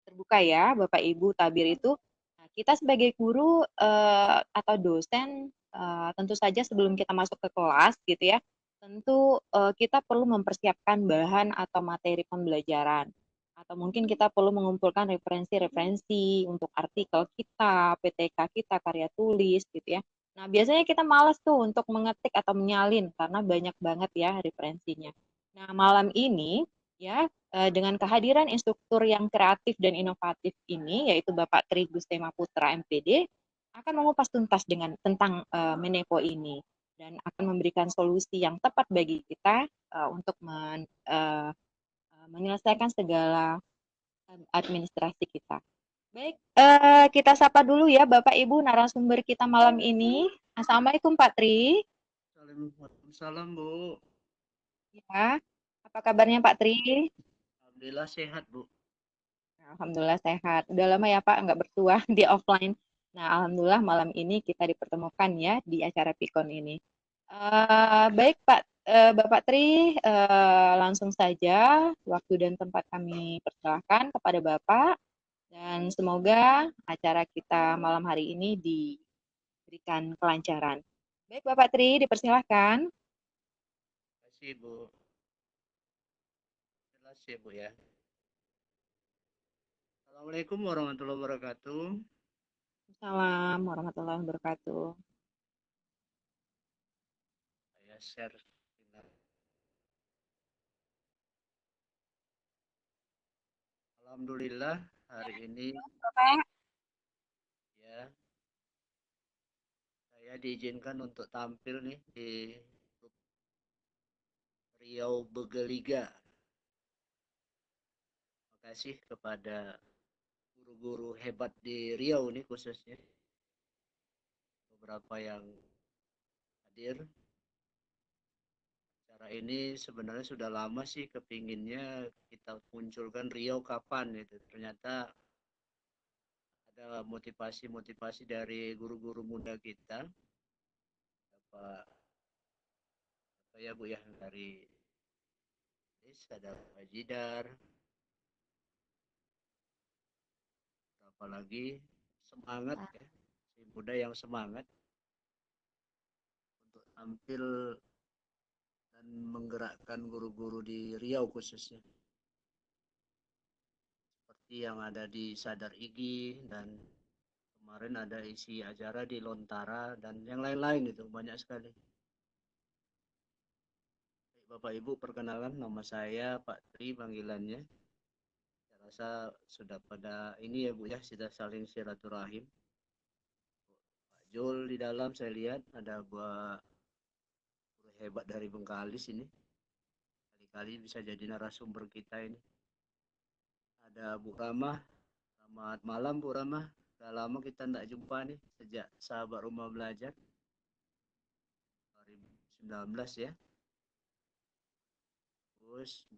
terbuka ya, Bapak Ibu tabir itu. Nah, kita sebagai guru atau dosen tentu saja sebelum kita masuk ke kelas gitu ya, tentu kita perlu mempersiapkan bahan atau materi pembelajaran. Atau mungkin kita perlu mengumpulkan referensi-referensi untuk artikel kita, PTK kita, karya tulis gitu ya. Nah, biasanya kita malas tuh untuk mengetik atau menyalin karena banyak banget ya referensinya. Nah, malam ini ya dengan kehadiran instruktur yang kreatif dan inovatif ini, yaitu Bapak Tri Gustema Putra MPD, akan mengupas tuntas dengan tentang Menepo ini dan akan memberikan solusi yang tepat bagi kita untuk menyelesaikan segala administrasi kita. Baik, kita sapa dulu ya Bapak Ibu narasumber kita malam ini. Assalamualaikum Pak Tri. Waalaikumsalam, Bu. Ya, apa kabarnya Pak Tri? Alhamdulillah sehat, Bu. Alhamdulillah sehat. Udah lama ya Pak nggak bertuah di offline. Nah, alhamdulillah malam ini kita dipertemukan ya di acara Pikon ini. Baik Pak, Bapak Tri, langsung saja waktu dan tempat kami persilahkan kepada Bapak dan semoga acara kita malam hari ini diberikan kelancaran. Baik Bapak Tri, dipersilahkan. Terima kasih, Bu. Jelas ya, Bu ya. Assalamualaikum warahmatullahi wabarakatuh. Assalamualaikum warahmatullahi wabarakatuh. Saya share. Alhamdulillah hari ini Bapak. ya saya diizinkan untuk tampil nih di grup Riau Begeliga. Terima kasih kepada guru-guru hebat di Riau nih khususnya. Beberapa yang hadir. Cara ini sebenarnya sudah lama sih kepinginnya kita munculkan Riau kapan gitu. Ternyata ada motivasi-motivasi dari guru-guru muda kita. Apa, apa ya Bu ya dari ada Pak Jidar, apalagi semangat ya, si muda yang semangat untuk tampil dan menggerakkan guru-guru di Riau khususnya. Seperti yang ada di Sadar Igi dan kemarin ada isi acara di Lontara dan yang lain-lain itu banyak sekali. Bapak Ibu perkenalan nama saya Pak Tri panggilannya. Saya rasa sudah pada ini ya Bu ya sudah saling silaturahim. Pak Jul di dalam saya lihat ada buah guru hebat dari Bengkalis ini. Kali-kali bisa jadi narasumber kita ini. Ada Bu Ramah. Selamat malam Bu Ramah. Sudah lama kita tidak jumpa nih sejak sahabat rumah belajar 2019 ya. Terus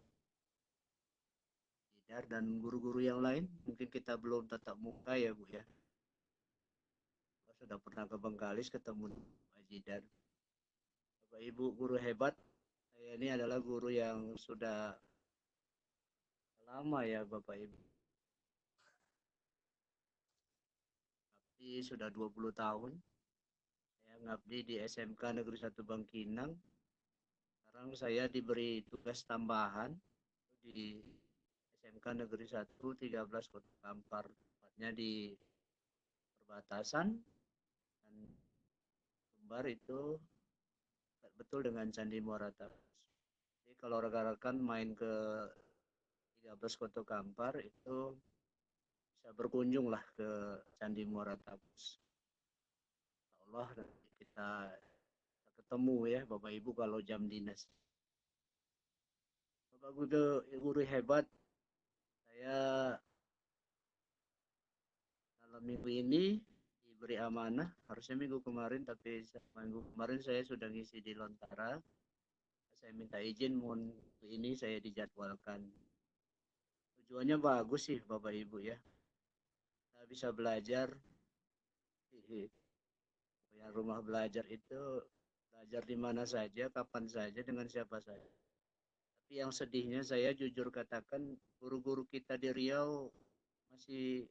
Jidar dan guru-guru yang lain mungkin kita belum tatap muka ya Bu ya. Sudah pernah ke Bengkalis ketemu Pak Jidar. Bapak Ibu guru hebat. Saya ini adalah guru yang sudah lama ya Bapak Ibu. Ngabdi sudah 20 tahun. Saya ngabdi di SMK Negeri 1 Bangkinang. Sekarang saya diberi tugas tambahan di SMK Negeri 1 13 Kota Kampar. Tepatnya di perbatasan dan Sumbar itu betul dengan Candi Muara Takus. Jadi kalau rekan-rekan main ke 13 Kota Kampar itu bisa berkunjung lah ke Candi Muara Takus. Allah kita ketemu ya Bapak Ibu kalau jam dinas. Bapak guru hebat, saya dalam minggu ini diberi amanah, harusnya minggu kemarin tapi minggu kemarin saya sudah ngisi di Lontara. Saya minta izin minggu ini saya dijadwalkan. Tujuannya bagus sih Bapak Ibu ya. Kita bisa belajar yang rumah belajar itu belajar di mana saja, kapan saja, dengan siapa saja. Tapi yang sedihnya saya jujur katakan guru-guru kita di Riau masih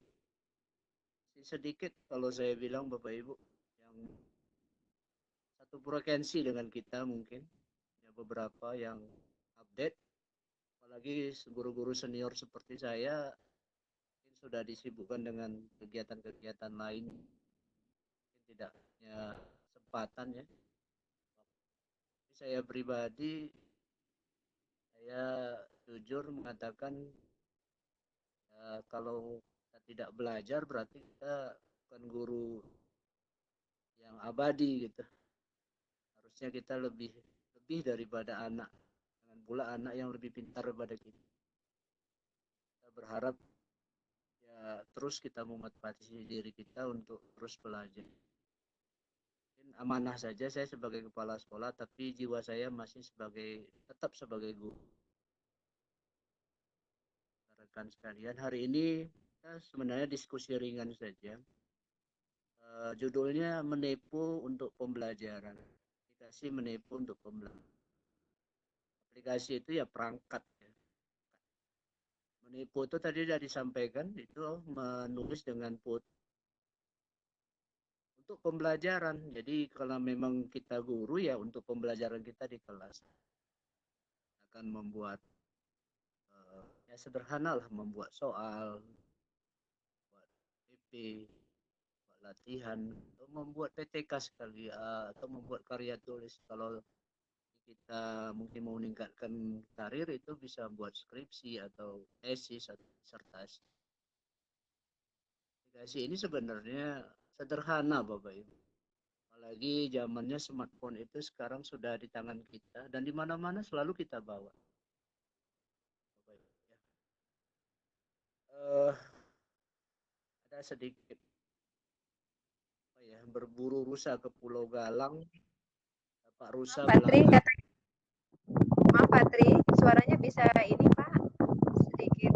sedikit kalau saya bilang Bapak Ibu yang satu frekuensi dengan kita mungkin ya beberapa yang update, apalagi guru-guru senior seperti saya mungkin sudah disibukkan dengan kegiatan-kegiatan lain, mungkin tidak punya kesempatan ya. Tapi saya pribadi, saya jujur mengatakan ya, kalau kita tidak belajar berarti kita bukan guru yang abadi gitu. Harusnya kita lebih lebih daripada anak, dengan pula anak yang lebih pintar daripada kita. Kita berharap ya terus kita memotivasi diri kita untuk terus belajar. Mungkin amanah saja saya sebagai kepala sekolah, tapi jiwa saya masih tetap sebagai guru. Rekan sekalian, hari ini kita sebenarnya diskusi ringan saja. Judulnya menipu untuk pembelajaran. Aplikasi menipu untuk pembelajaran. Aplikasi itu ya perangkat ya. Menipu itu tadi sudah disampaikan, itu menulis dengan untuk pembelajaran. Jadi kalau memang kita guru ya untuk pembelajaran kita di kelas akan membuat ya sederhana lah, membuat soal, buat PP, buat latihan, atau membuat PTK sekali atau membuat karya tulis. Kalau kita mungkin mau meningkatkan karir itu bisa buat skripsi atau tesis atau disertasi. Aplikasi ini sebenarnya sederhana Bapak Ibu. Apalagi zamannya smartphone itu sekarang sudah di tangan kita dan di mana-mana selalu kita bawa. Bapak Ibu, ya. Ada sedikit berburu rusa ke Pulau Galang, Pak Rusa Patri, Belangka. maaf Patri, suaranya bisa ini Pak, sedikit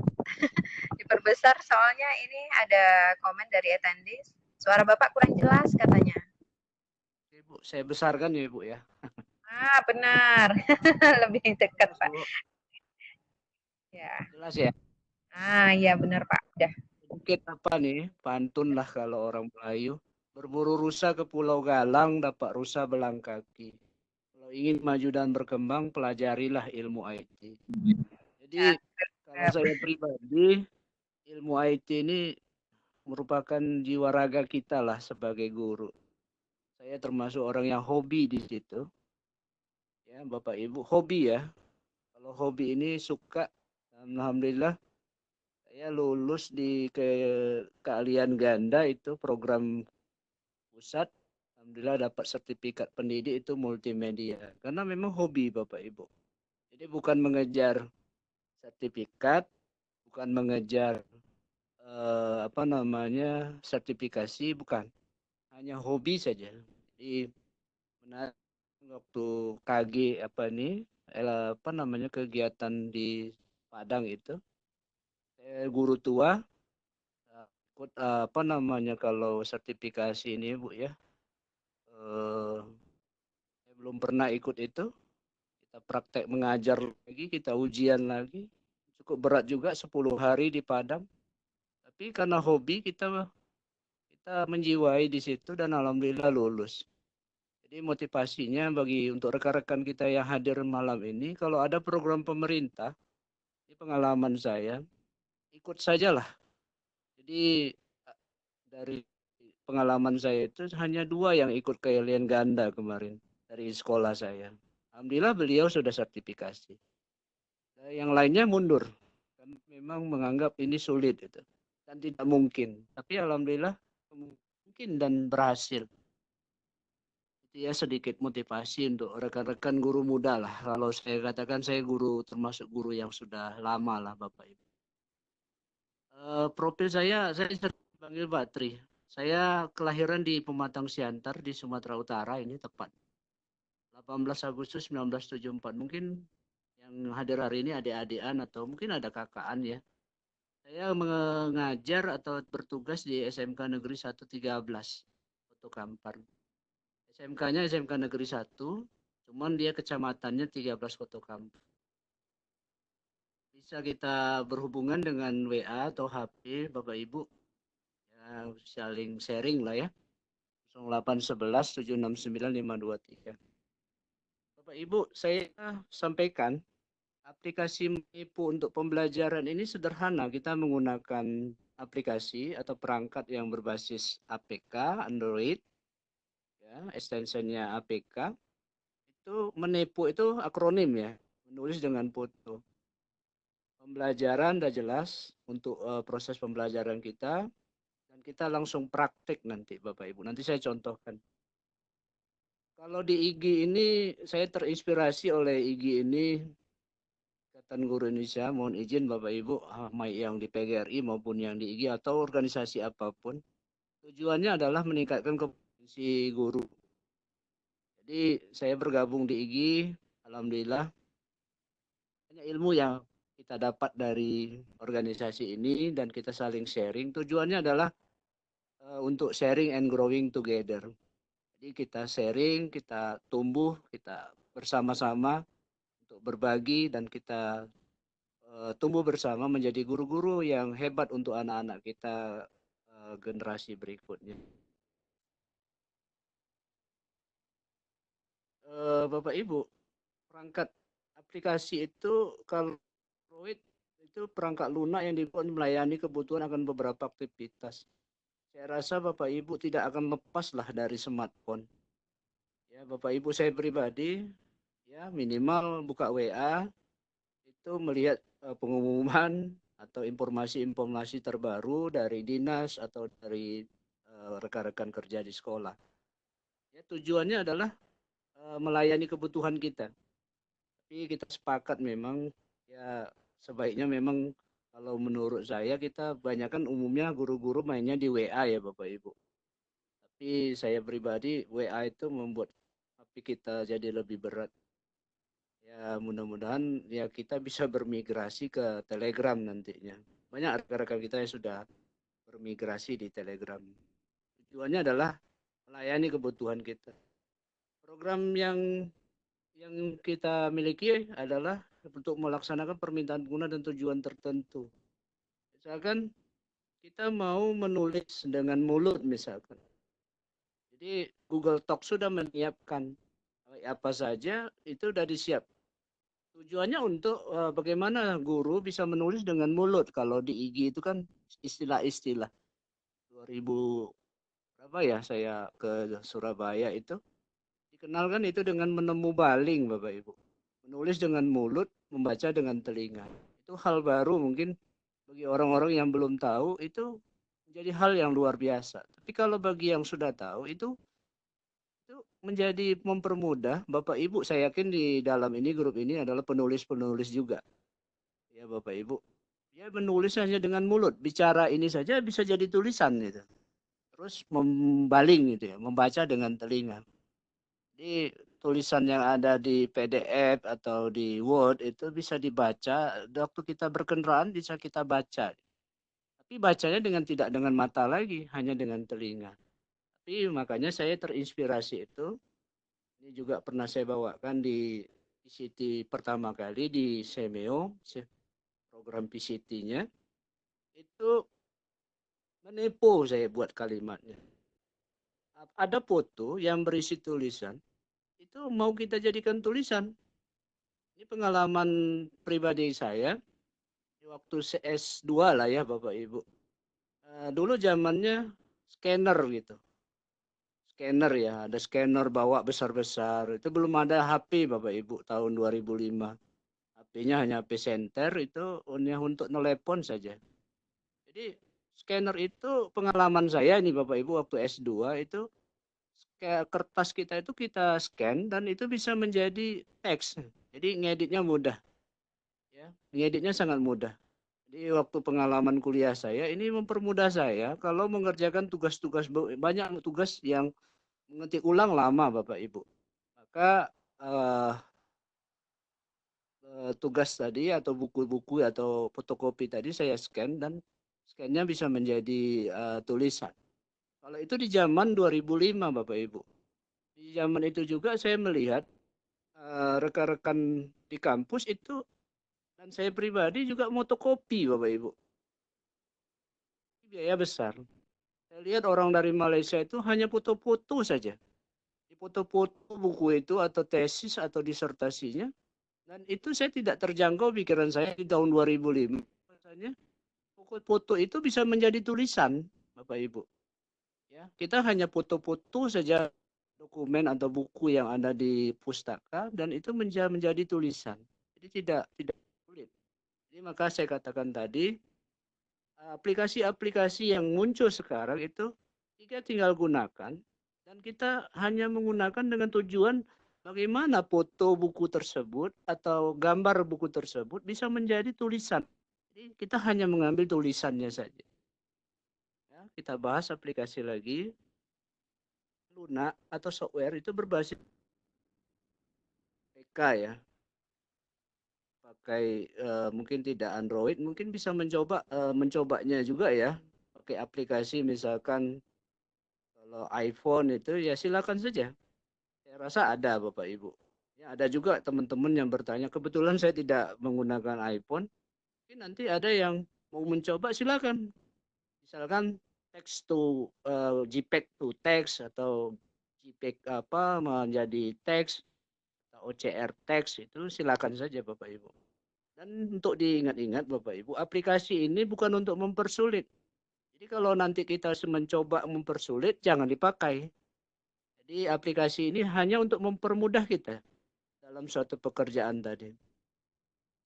diperbesar soalnya ini ada komen dari attendees. Suara Bapak kurang jelas katanya. Oke, Bu, saya besarkan ya, Bu ya. Ah, benar. Lebih dekat, Pak. Ya. Jelas ya. Ah, iya benar, Pak. Udah. Sedikit apa nih, pantun lah kalau orang Melayu. Berburu rusa ke Pulau Galang, dapat rusa belang kaki. Kalau ingin maju dan berkembang, pelajarilah ilmu IT. Ya, Jadi, kalau saya pribadi, ilmu IT ini merupakan jiwa raga kita lah sebagai guru. Saya termasuk orang yang hobi di situ. Ya, Bapak Ibu, hobi ya. Kalau hobi ini suka, alhamdulillah saya lulus di keahlian ganda itu program pusat. Alhamdulillah dapat sertifikat pendidik itu multimedia. Karena memang hobi Bapak Ibu. Jadi bukan mengejar sertifikat, bukan mengejar sertifikasi, bukan. Hanya hobi saja. Jadi menarik waktu KG kegiatan di Padang itu. Saya guru tua ikut kalau sertifikasi ini Bu ya. Saya belum pernah ikut itu. Kita praktek mengajar lagi, kita ujian lagi. Cukup berat juga 10 hari di Padang. Tapi karena hobi kita menjiwai di situ dan alhamdulillah lulus. Jadi motivasinya untuk rekan-rekan kita yang hadir malam ini, kalau ada program pemerintah, ini pengalaman saya, ikut sajalah. Jadi dari pengalaman saya itu hanya 2 yang ikut keahlian ganda kemarin dari sekolah saya. Alhamdulillah beliau sudah sertifikasi. Yang lainnya mundur. Kan memang menganggap ini sulit itu dan tidak mungkin. Tapi alhamdulillah mungkin dan berhasil. Itu ya sedikit motivasi untuk rekan-rekan guru muda lah. Kalau saya katakan saya termasuk guru yang sudah lama lah Bapak Ibu. Profil saya dipanggil Batri. Saya kelahiran di Pematang Siantar di Sumatera Utara ini tepat. 18 Agustus 1974. Mungkin yang hadir hari ini adik-adikan atau mungkin ada kakaan ya. Saya mengajar atau bertugas di SMK Negeri 113 Kota Kampar. SMK-nya SMK Negeri 1, cuman dia kecamatannya 13 Kota Kampar. bisa kita berhubungan dengan WA atau HP Bapak Ibu. Ya, saling sharing lah ya. 0811 769 523. Bapak Ibu, saya sampaikan aplikasi Menipu untuk pembelajaran ini sederhana. Kita menggunakan aplikasi atau perangkat yang berbasis APK, Android, ya, extensionnya APK. Itu Menipu itu akronim ya, menulis dengan foto. Pembelajaran udah jelas untuk proses pembelajaran kita, dan kita langsung praktik nanti Bapak Ibu. Nanti saya contohkan. Kalau di IG ini saya terinspirasi oleh IG ini Ikatan Guru Indonesia. Mohon izin Bapak Ibu, baik yang di PGRI maupun yang di IG atau organisasi apapun, tujuannya adalah meningkatkan kompetensi guru. Jadi saya bergabung di IG, alhamdulillah banyak ilmu yang kita dapat dari organisasi ini dan kita saling sharing. Tujuannya adalah untuk sharing and growing together. Jadi kita sharing, kita tumbuh, kita bersama-sama untuk berbagi dan kita tumbuh bersama menjadi guru-guru yang hebat untuk anak-anak kita generasi berikutnya. Bapak Ibu, perangkat aplikasi itu kalau Android itu perangkat lunak yang dibuat melayani kebutuhan akan beberapa aktivitas. Saya rasa Bapak Ibu tidak akan lepas lah dari smartphone. Ya, Bapak Ibu saya pribadi ya minimal buka WA itu melihat pengumuman atau informasi-informasi terbaru dari dinas atau dari rekan-rekan kerja di sekolah. Ya, tujuannya adalah melayani kebutuhan kita. Tapi kita sepakat memang ya sebaiknya memang kalau menurut saya kita banyakkan umumnya guru-guru mainnya di WA ya Bapak Ibu. Tapi saya pribadi WA itu membuat HP kita jadi lebih berat. Ya mudah-mudahan ya kita bisa bermigrasi ke Telegram nantinya. Banyak rekan-rekan kita yang sudah bermigrasi di Telegram. Tujuannya adalah melayani kebutuhan kita. Program yang kita miliki adalah untuk melaksanakan permintaan guna dan tujuan tertentu. Misalkan kita mau menulis dengan mulut misalkan. Jadi Google Talk sudah menyiapkan apa saja itu sudah disiap. Tujuannya untuk bagaimana guru bisa menulis dengan mulut. Kalau di IG itu kan istilah-istilah. 2000 berapa ya saya ke Surabaya itu dikenalkan itu dengan menemu baling Bapak Ibu. Menulis dengan mulut, membaca dengan telinga. Itu hal baru mungkin bagi orang-orang yang belum tahu itu menjadi hal yang luar biasa. Tapi kalau bagi yang sudah tahu itu menjadi mempermudah. Bapak Ibu saya yakin di dalam ini grup ini adalah penulis-penulis juga. Ya Bapak Ibu. Ya menulis hanya dengan mulut. Bicara ini saja bisa jadi tulisan gitu. Terus membaling gitu ya, membaca dengan telinga. Jadi tulisan yang ada di PDF atau di Word itu bisa dibaca. Waktu kita berkendaraan bisa kita baca. Tapi bacanya tidak dengan mata lagi, hanya dengan telinga. Tapi makanya saya terinspirasi itu. Ini juga pernah saya bawakan di PCT pertama kali di Semeo, program PCT-nya. Itu menipu saya buat kalimatnya. Ada foto yang berisi tulisan, itu mau kita jadikan tulisan. Ini pengalaman pribadi saya, waktu CS2 lah ya Bapak Ibu. Dulu zamannya scanner gitu. Scanner ya, ada scanner bawa besar-besar. Itu belum ada HP Bapak Ibu tahun 2005. HP-nya hanya HP center itu hanya untuk telepon saja. Jadi scanner itu pengalaman saya ini Bapak Ibu waktu S2 itu kertas kita itu kita scan dan itu bisa menjadi teks. Jadi ngeditnya mudah. Ya, ngeditnya sangat mudah. Jadi waktu pengalaman kuliah saya ini mempermudah saya kalau mengerjakan tugas-tugas banyak tugas yang mengetik ulang lama Bapak Ibu. Maka tugas tadi atau buku-buku atau fotokopi tadi saya scan dan scan-nya bisa menjadi tulisan. Kalau itu di zaman 2005 Bapak Ibu. Di zaman itu juga saya melihat rekan-rekan di kampus itu Dan saya pribadi juga motokopi, Bapak Ibu. Biaya besar. Saya lihat orang dari Malaysia itu hanya foto-foto saja. Di foto-foto buku itu atau tesis atau disertasinya. Dan itu saya tidak terjangkau pikiran saya di tahun 2005. Rasanya foto itu bisa menjadi tulisan, Bapak Ibu. Ya, kita hanya foto-foto saja dokumen atau buku yang ada di pustaka dan itu menjadi tulisan. Jadi tidak sulit. Jadi maka saya katakan tadi aplikasi-aplikasi yang muncul sekarang itu kita tinggal gunakan dan kita hanya menggunakan dengan tujuan bagaimana foto buku tersebut atau gambar buku tersebut bisa menjadi tulisan. Jadi kita hanya mengambil tulisannya saja. Ya, kita bahas aplikasi lagi. Luna atau software itu berbasis PK ya. Pakai mungkin tidak Android, mungkin bisa mencobanya juga ya. Pakai aplikasi misalkan kalau iPhone itu ya silakan saja. Saya rasa ada Bapak Ibu. Ya, ada juga teman-teman yang bertanya, kebetulan saya tidak menggunakan iPhone. Mungkin nanti ada yang mau mencoba silakan. Misalkan text to JPEG to text atau JPEG apa menjadi teks OCR teks itu silakan saja Bapak Ibu. Dan untuk diingat-ingat Bapak Ibu, aplikasi ini bukan untuk mempersulit. Jadi kalau nanti kita mencoba mempersulit, jangan dipakai. Jadi aplikasi ini hanya untuk mempermudah kita dalam suatu pekerjaan tadi.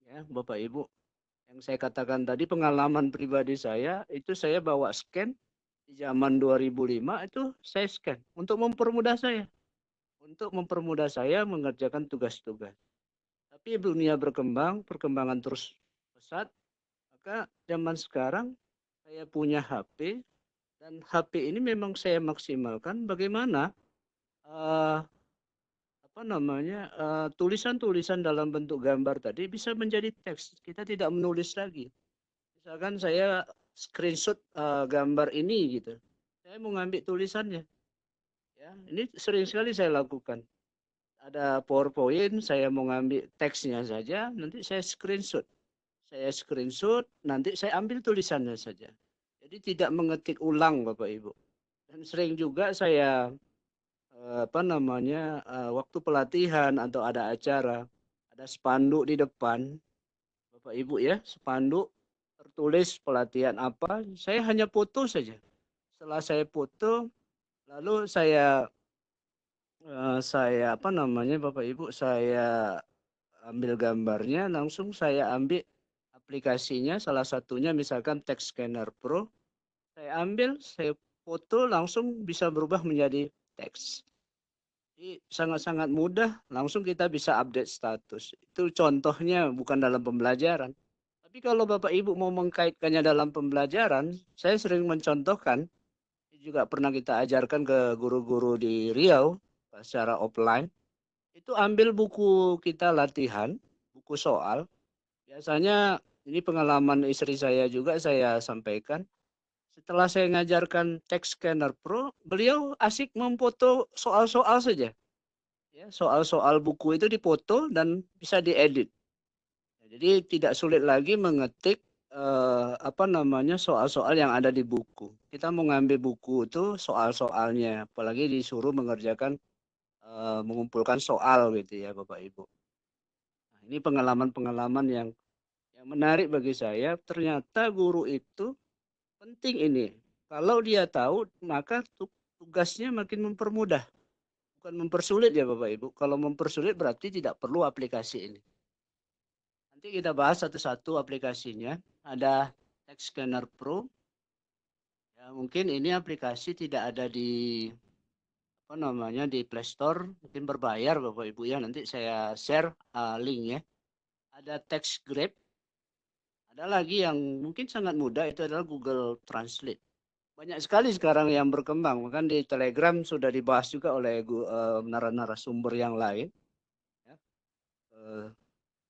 Ya, Bapak Ibu, yang saya katakan tadi pengalaman pribadi saya, itu saya bawa scan di zaman 2005 itu saya scan untuk mempermudah saya. Untuk mempermudah saya mengerjakan tugas-tugas. Tapi dunia berkembang, perkembangan terus pesat, maka zaman sekarang saya punya HP dan HP ini memang saya maksimalkan bagaimana uh, apa namanya tulisan-tulisan dalam bentuk gambar tadi bisa menjadi teks. Kita tidak menulis lagi. Misalkan saya screenshot gambar ini gitu, saya mau ngambil tulisannya. Ya, ini sering sekali saya lakukan. Ada PowerPoint, saya mau ngambil teksnya saja, nanti saya screenshot. Saya screenshot, nanti saya ambil tulisannya saja. Jadi tidak mengetik ulang Bapak Ibu. Dan sering juga saya apa namanya waktu pelatihan atau ada acara, ada spanduk di depan Bapak Ibu ya, spanduk tertulis pelatihan apa, saya hanya foto saja. Setelah saya foto, lalu saya apa namanya Bapak Ibu, saya ambil gambarnya, langsung saya ambil aplikasinya, salah satunya misalkan Text Scanner Pro, saya ambil, saya foto, langsung bisa berubah menjadi teks. Jadi sangat-sangat mudah, langsung kita bisa update status. Itu contohnya bukan dalam pembelajaran. Tapi kalau Bapak Ibu mau mengkaitkannya dalam pembelajaran, saya sering mencontohkan, juga pernah kita ajarkan ke guru-guru di Riau secara offline, itu ambil buku kita latihan, buku soal. Biasanya ini pengalaman istri saya juga saya sampaikan. Setelah saya mengajarkan Text Scanner Pro, beliau asik memfoto soal-soal saja. Ya, soal-soal buku itu dipoto dan bisa diedit. Jadi tidak sulit lagi mengetik apa namanya soal-soal yang ada di buku. Kita mau ngambil buku itu soal-soalnya, apalagi disuruh mengerjakan mengumpulkan soal gitu ya Bapak Ibu. Nah, ini pengalaman-pengalaman yang menarik bagi saya. Ternyata guru itu penting ini. Kalau dia tahu, maka tugasnya makin mempermudah. Bukan mempersulit ya Bapak Ibu. Kalau mempersulit berarti tidak perlu aplikasi ini. Nanti kita bahas satu-satu aplikasinya. Ada Text Scanner Pro. Ya, mungkin ini aplikasi tidak ada di apa namanya di Play Store, mungkin berbayar Bapak Ibu ya. Nanti saya share linknya. Ada Text Grab. Ada lagi yang mungkin sangat mudah, itu adalah Google Translate. Banyak sekali sekarang yang berkembang. Bahkan di Telegram sudah dibahas juga oleh narasumber yang lain. Ya.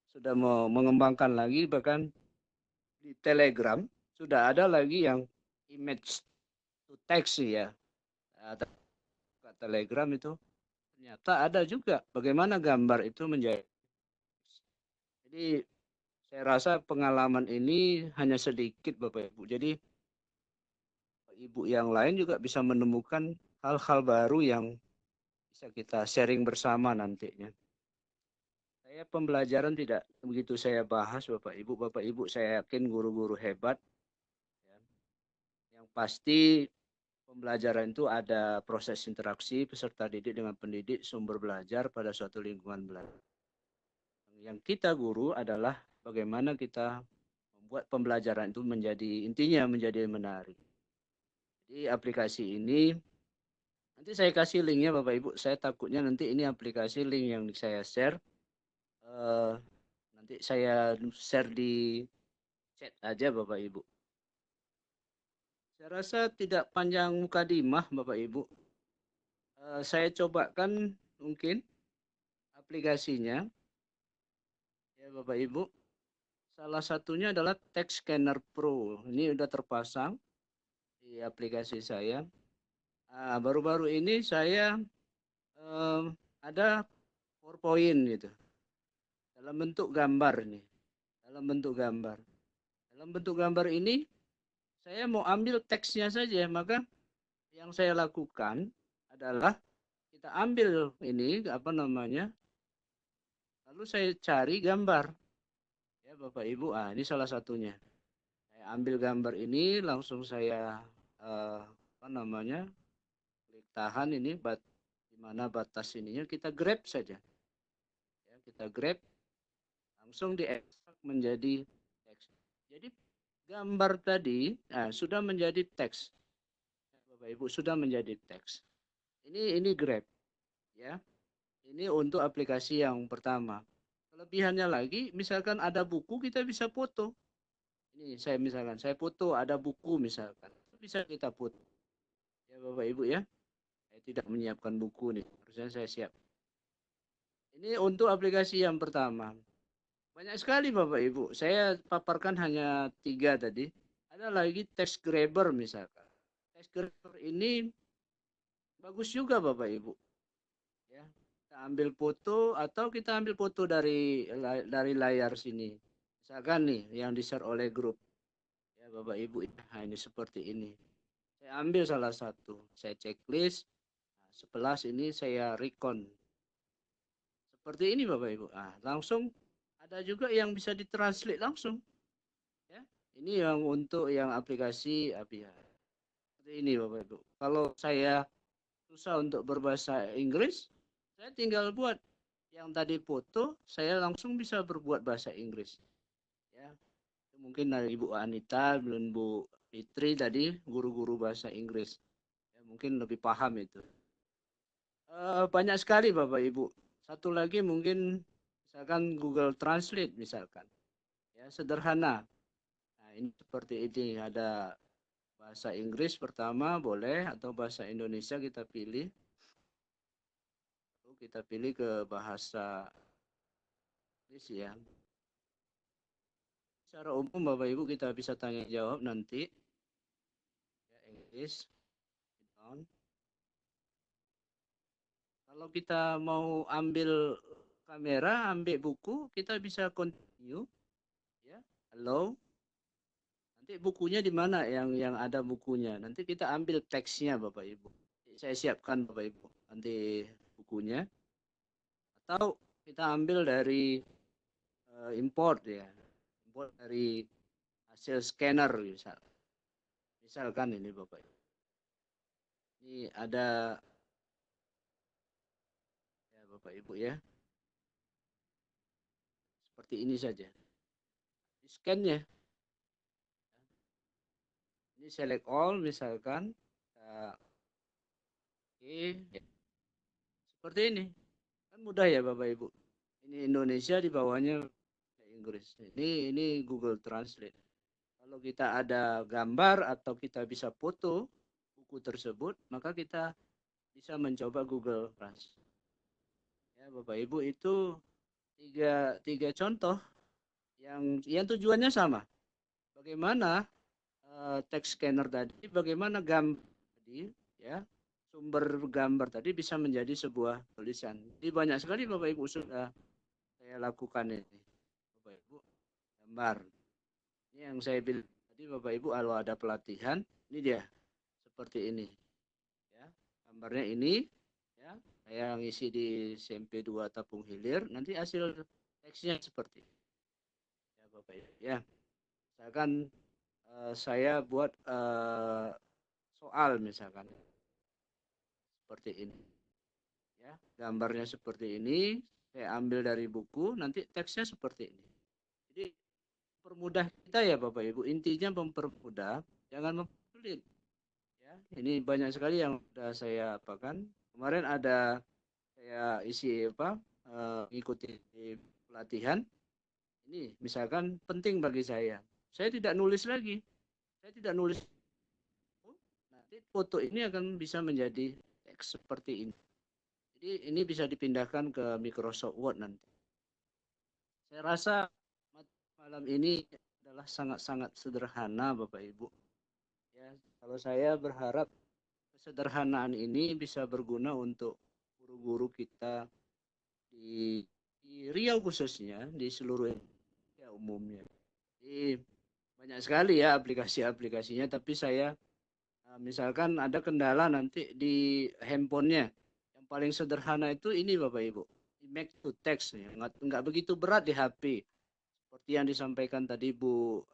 Sudah mau mengembangkan lagi, bahkan di Telegram sudah ada lagi yang image to text ya. Telegram itu ternyata ada juga bagaimana gambar itu menjadi. Jadi saya rasa pengalaman ini hanya sedikit Bapak Ibu. Jadi Ibu yang lain juga bisa menemukan hal-hal baru yang bisa kita sharing bersama nantinya. Saya pembelajaran tidak begitu saya bahas Bapak Ibu. Bapak Ibu saya yakin guru-guru hebat. Ya. Yang pasti pembelajaran itu ada proses interaksi peserta didik dengan pendidik, sumber belajar pada suatu lingkungan belajar. Yang kita guru adalah bagaimana kita membuat pembelajaran itu menjadi menarik. Jadi aplikasi ini nanti saya kasih linknya Bapak Ibu. Saya takutnya nanti ini aplikasi link yang saya share. Nanti saya share di chat aja Bapak Ibu. Saya rasa tidak panjang mukadimah Bapak Ibu. Saya cobakan mungkin aplikasinya ya Bapak Ibu. Salah satunya adalah Text Scanner Pro. Ini sudah terpasang di aplikasi saya. Baru-baru ini saya ada PowerPoint gitu. Dalam bentuk gambar nih. Dalam bentuk gambar. Dalam bentuk gambar ini saya mau ambil teksnya saja. Maka yang saya lakukan adalah kita ambil ini apa namanya. Lalu saya cari gambar. Ya Bapak Ibu, ini salah satunya. Saya ambil gambar ini langsung saya apa namanya? Klik tahan ini di mana batas ininya kita grab saja. Ya, kita grab langsung diekstrak menjadi teks. Jadi gambar tadi sudah menjadi teks. Bapak Ibu sudah menjadi teks. Ini grab ya. Ini untuk aplikasi yang pertama. Kelebihannya lagi, misalkan ada buku kita bisa foto. Ini saya foto ada buku misalkan. Bisa kita foto. Ya Bapak Ibu ya. Saya tidak menyiapkan buku nih. Harusnya saya siap. Ini untuk aplikasi yang pertama. Banyak sekali Bapak Ibu. Saya paparkan hanya 3 tadi. Ada lagi text grabber misalkan. Text grabber ini bagus juga Bapak Ibu. Ya, kita ambil foto atau kita ambil foto dari layar sini. Misalkan nih yang di-share oleh grup. Ya Bapak Ibu, nah ini seperti ini. Saya ambil salah satu. Saya checklist. Nah, 11 ini saya recon. Seperti ini Bapak Ibu. Langsung ada juga yang bisa ditranslate langsung. Ya, ini yang untuk yang aplikasi API. Seperti ini Bapak Ibu. Kalau saya susah untuk berbahasa Inggris, saya tinggal buat yang tadi foto, saya langsung bisa berbuat bahasa Inggris. Ya, mungkin dari Ibu Anita dan Bu Fitri tadi guru-guru bahasa Inggris. Ya, mungkin lebih paham itu. Banyak sekali Bapak Ibu. Satu lagi mungkin misalkan Google Translate misalkan. Ya, sederhana. Nah, ini seperti ini ada bahasa Inggris pertama boleh atau bahasa Indonesia kita pilih. Lalu kita pilih ke bahasa Inggris ya. Secara umum Bapak Ibu kita bisa tanya jawab nanti. Ya, Inggris. Kalau kita mau ambil kamera, ambil buku, kita bisa continue. Ya, hello. Nanti bukunya di mana yang ada bukunya. Nanti kita ambil teksnya Bapak Ibu. Saya siapkan Bapak Ibu. Nanti bukunya. Atau kita ambil dari import ya. Import dari hasil scanner misalkan ini Bapak Ibu. Ini ada ya Bapak Ibu ya. Seperti ini saja. Di scan-nya. Ini select all misalkan. Oke. Seperti ini. Kan mudah ya Bapak Ibu. Ini Indonesia di bawahnya Inggris. Ini Google Translate. Kalau kita ada gambar atau kita bisa foto buku tersebut, maka kita bisa mencoba Google Translate. Ya Bapak Ibu, itu tiga contoh yang tujuannya sama. Bagaimana text scanner tadi, bagaimana gambar tadi, ya sumber gambar tadi bisa menjadi sebuah tulisan. Jadi banyak sekali Bapak Ibu sudah saya lakukan ini. Bapak Ibu, gambar. Ini yang saya bilang tadi Bapak Ibu, kalau ada pelatihan, ini dia seperti ini. Ya, gambarnya ini, ya, saya ngisi di SMP 2 Tapung Hilir, nanti hasil teksnya seperti ini. Ya Bapak Ibu, ya. Misalkan saya buat soal misalkan seperti ini. Ya, gambarnya seperti ini, saya ambil dari buku, nanti teksnya seperti ini. Jadi permudah kita ya Bapak Ibu, intinya mempermudah, jangan mempersulit. Ya, ini banyak sekali yang sudah saya apakan. Kemarin ada saya isi apa, ikuti pelatihan. Ini misalkan penting bagi saya. Saya tidak nulis lagi. Saya tidak nulis. Nanti foto ini akan bisa menjadi teks seperti ini. Jadi ini bisa dipindahkan ke Microsoft Word nanti. Saya rasa malam ini adalah sangat-sangat sederhana Bapak Ibu. Ya, kalau saya berharap kesederhanaan ini bisa berguna untuk guru-guru kita di Riau khususnya, di seluruh Indonesia umumnya. Jadi banyak sekali ya aplikasi-aplikasinya, tapi saya misalkan ada kendala nanti di handphonenya. Yang paling sederhana itu ini Bapak Ibu, image to text ya, nggak begitu berat di HP. Seperti yang disampaikan tadi Bu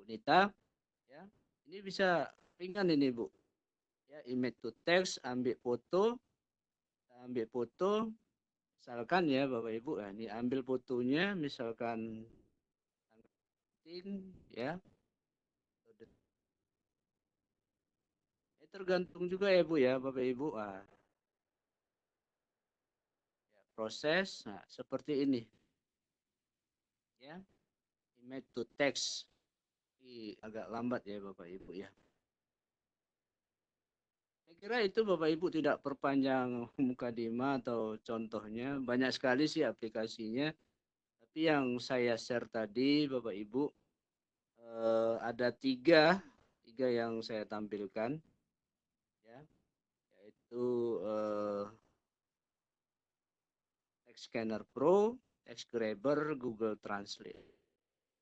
Nita, ya, ini bisa ringan ini Bu. Ya, image to text, ambil foto, misalkan ya Bapak Ibu, ya, ini ambil fotonya, misalkan penting, ya, tergantung juga ya Bu ya Bapak Ibu, ya, proses, nah seperti ini, ya, image to text, agak lambat ya Bapak Ibu ya. Saya kira itu Bapak Ibu, tidak perpanjang mukadimah atau contohnya, banyak sekali sih aplikasinya. Tapi yang saya share tadi Bapak Ibu, ada tiga yang saya tampilkan, ya, yaitu Text Scanner Pro, Text Grabber, Google Translate.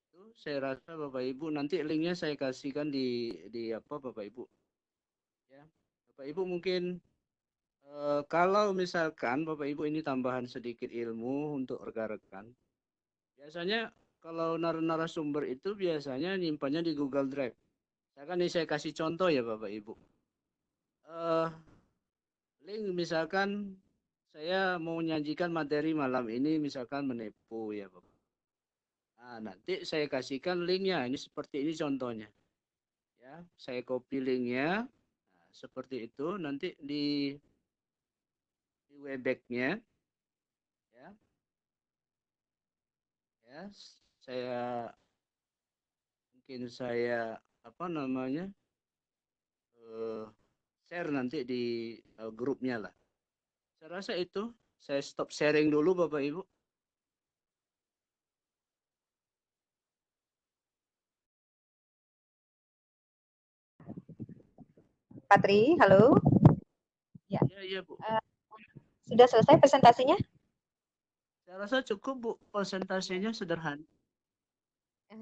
Itu saya rasa Bapak Ibu nanti linknya saya kasihkan di apa Bapak Ibu. Ya, Bapak Ibu mungkin kalau misalkan Bapak Ibu ini tambahan sedikit ilmu untuk rekan-rekan, biasanya kalau narasumber itu biasanya nyimpannya di Google Drive. Saya kasih contoh ya Bapak Ibu. Eh, Link misalkan saya mau menyajikan materi malam ini misalkan menipu ya Bapak. Nah, nanti saya kasihkan linknya. Ini seperti ini contohnya. Ya, saya copy linknya. Nah, seperti itu. Nanti di Webex-nya, ya, ya, saya mungkin saya apa namanya eh, share nanti di grupnya lah. Saya rasa itu. Saya stop sharing dulu Bapak Ibu. Patri, halo. Ya, Iya, iya Bu. sudah selesai presentasinya? Saya rasa cukup Bu. Presentasinya sederhana.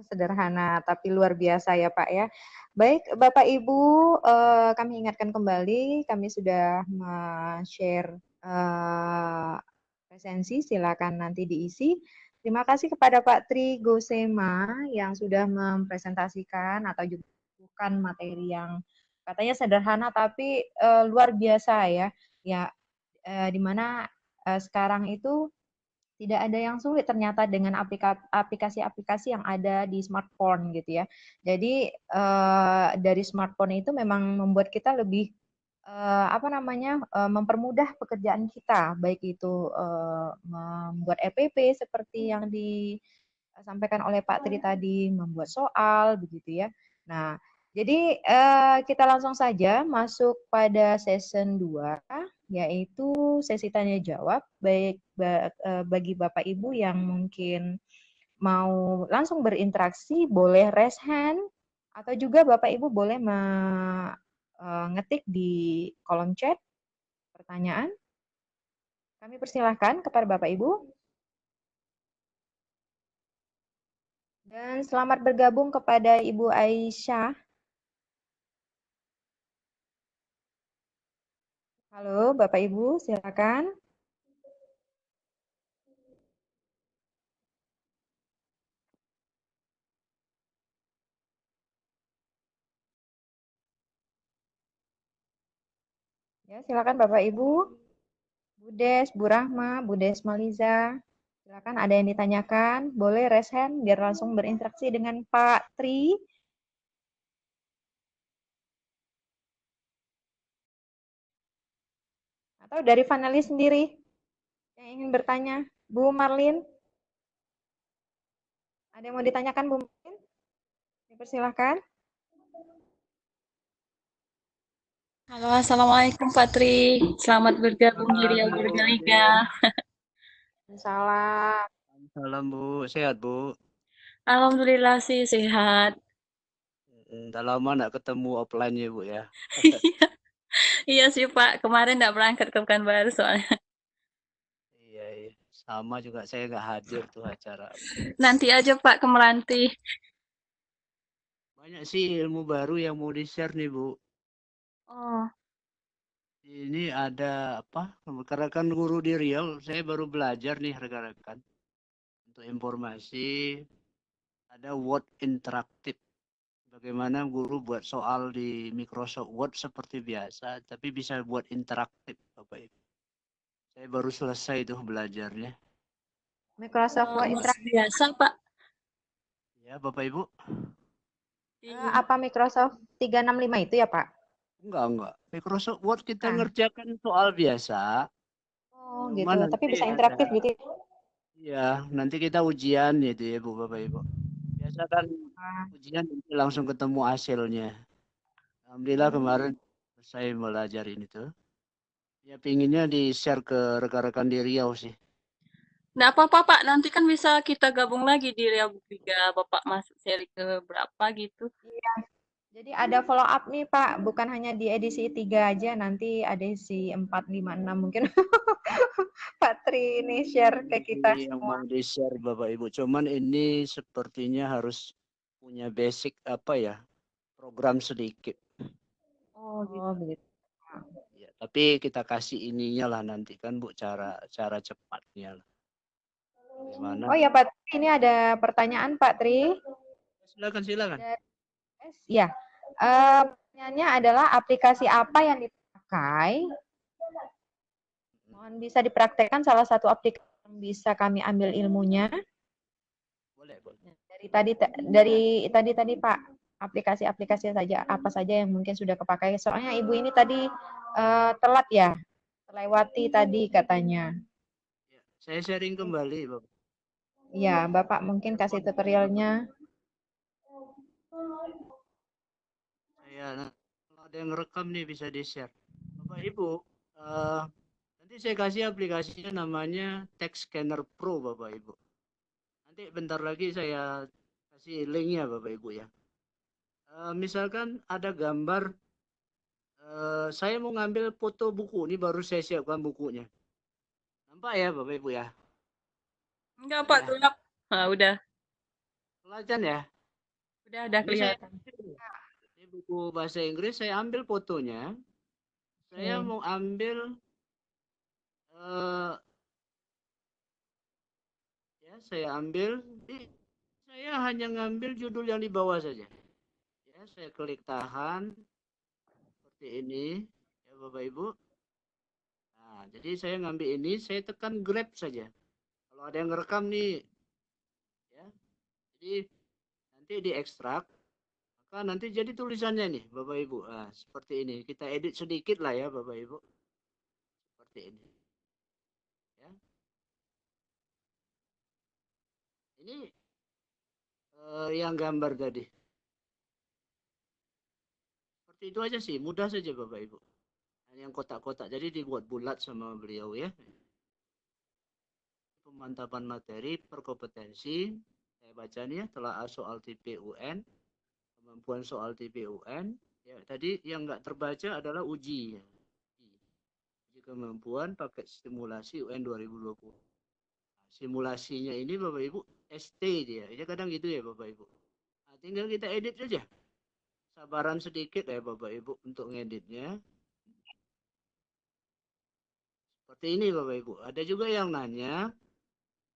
Sederhana tapi luar biasa ya Pak ya. Baik Bapak Ibu, kami ingatkan kembali, kami sudah share presensi, silakan nanti diisi. Terima kasih kepada Pak Tri Gosema yang sudah mempresentasikan atau juga bukan materi yang katanya sederhana tapi luar biasa ya. Ya, di mana sekarang itu tidak ada yang sulit ternyata dengan aplikasi-aplikasi yang ada di smartphone gitu ya. Jadi dari smartphone itu memang membuat kita lebih mempermudah pekerjaan kita, baik itu membuat RPP seperti yang disampaikan oleh Pak Tri tadi, membuat soal begitu ya. Nah, jadi kita langsung saja masuk pada season 2, yaitu sesi tanya jawab, baik bagi Bapak Ibu yang mungkin mau langsung berinteraksi, boleh raise hand, atau juga Bapak Ibu boleh ngetik di kolom chat pertanyaan. Kami persilahkan kepada Bapak Ibu. Dan selamat bergabung kepada Ibu Aisyah. Halo, Bapak Ibu, silakan. Ya, silakan Bapak Ibu. Bu Des, Bu Rahma, Bu Des Maliza. Silakan ada yang ditanyakan, boleh raise hand biar langsung berinteraksi dengan Pak Tri atau dari panelis sendiri yang ingin bertanya. Bu Marlin, ada yang mau ditanyakan Bu Marlin? Dipersilahkan. Halo, Assalamualaikum Pak Tri. Selamat bergabung di Salam Riau Bu Bergaliga. Des. Salam. Salam Bu, sehat Bu. Alhamdulillah sih sehat. Udah lama nggak ketemu offline ya Bu ya. Iya sih Pak, kemarin nggak berangkat ke Pekanbaru soalnya. Iya, iya. Sama juga saya nggak hadir tuh acara. Nanti aja Pak ke Meranti. Banyak sih ilmu baru yang mau di-share nih Bu. Oh, Ini ada apa? Karena kan guru di Riau, saya baru belajar nih rekan-rekan. Untuk informasi, ada Word interaktif. Bagaimana guru buat soal di Microsoft Word seperti biasa, tapi bisa buat interaktif, Bapak Ibu. Saya baru selesai tuh belajarnya. Microsoft Word luar Interact. biasa Pak. Ya, Bapak Ibu. Iya. Apa Microsoft 365 itu ya Pak? Enggak. Microsoft Word kita Bukan. ngerjakan soal biasa, Oh cuma gitu, tapi nanti bisa ada, interaktif gitu ya? ya, nanti kita ujian gitu ya, Bu, Bapak Ibu. Biasa kan Ah, ujian nanti langsung ketemu hasilnya. Alhamdulillah hmm. kemarin saya belajar ini tuh. Ya, pinginnya di-share ke rekan-rekan di Riau sih. Nggak apa-apa Pak, nanti kan bisa kita gabung lagi di Riau Bergaliga. Bapak masuk seri ke berapa gitu. Iya, jadi ada follow up nih Pak, bukan hanya di edisi 3 aja, nanti edisi 4, 5, 6 mungkin Pak Tri ini share ke kita Ini yang semua. mau di-share Bapak Ibu. Cuman ini sepertinya harus punya basic apa ya, program sedikit. Oh gitu. Gitu. Ya, tapi kita kasih ininya lah nanti kan Bu, cara cara cepatnya lah. Bagaimana? Oh ya Pak Tri, ini ada pertanyaan Pak Tri. Silakan, silakan. Dari ya, pertanyaannya adalah aplikasi apa yang dipakai. Mohon bisa dipraktekkan salah satu aplikasi yang bisa kami ambil ilmunya. Boleh, boleh. Dari tadi Pak, aplikasi-aplikasi saja apa saja yang mungkin sudah kepakai. Soalnya Ibu ini tadi telat ya, terlewati tadi katanya. Ya, saya sharing kembali, Bapak. Ya, Bapak mungkin kasih tutorialnya. Kalau ada yang rekam nih bisa di-share. Bapak Ibu, eh, nanti saya kasih aplikasinya namanya Text Scanner Pro, Bapak Ibu. Nanti bentar lagi saya kasih linknya, Bapak Ibu ya. Misalkan ada gambar, saya mau ngambil foto buku, ini baru saya siapkan bukunya. Nampak ya, Bapak Ibu ya? Enggak Ini Pak, ya, gelap. Nah, udah. pelajaran ya. Udah Ini saya kelihatan. ini buku bahasa Inggris, saya ambil fotonya. Saya Oke. mau ambil, eh, ya saya ambil, saya hanya ngambil judul yang di bawah saja. Ya, saya klik tahan seperti ini, ya Bapak Ibu. Nah, jadi saya ngambil ini, saya tekan grab saja. Kalau ada yang ngerekam nih, ya. Jadi nanti diekstrak, maka nanti jadi tulisannya nih, Bapak Ibu. Nah, seperti ini. Kita edit sedikit lah ya, Bapak Ibu. Seperti ini. Ya. Ini yang gambar tadi. Seperti itu aja sih, mudah saja Bapak Ibu. Yang kotak-kotak, jadi dibuat bulat sama beliau ya. Pemantapan materi berkompetensi. Saya baca nih ya, telah soal TPUN, kemampuan soal TPUN. Ya, tadi yang nggak terbaca adalah uji. Ya. Uji kemampuan paket stimulasi UN 2020. simulasinya ini Bapak Ibu ST dia. Ini kadang gitu ya Bapak Ibu. Nah, tinggal kita edit saja. Sabaran sedikit ya Bapak Ibu untuk ngeditnya. Seperti ini Bapak Ibu. Ada juga yang nanya,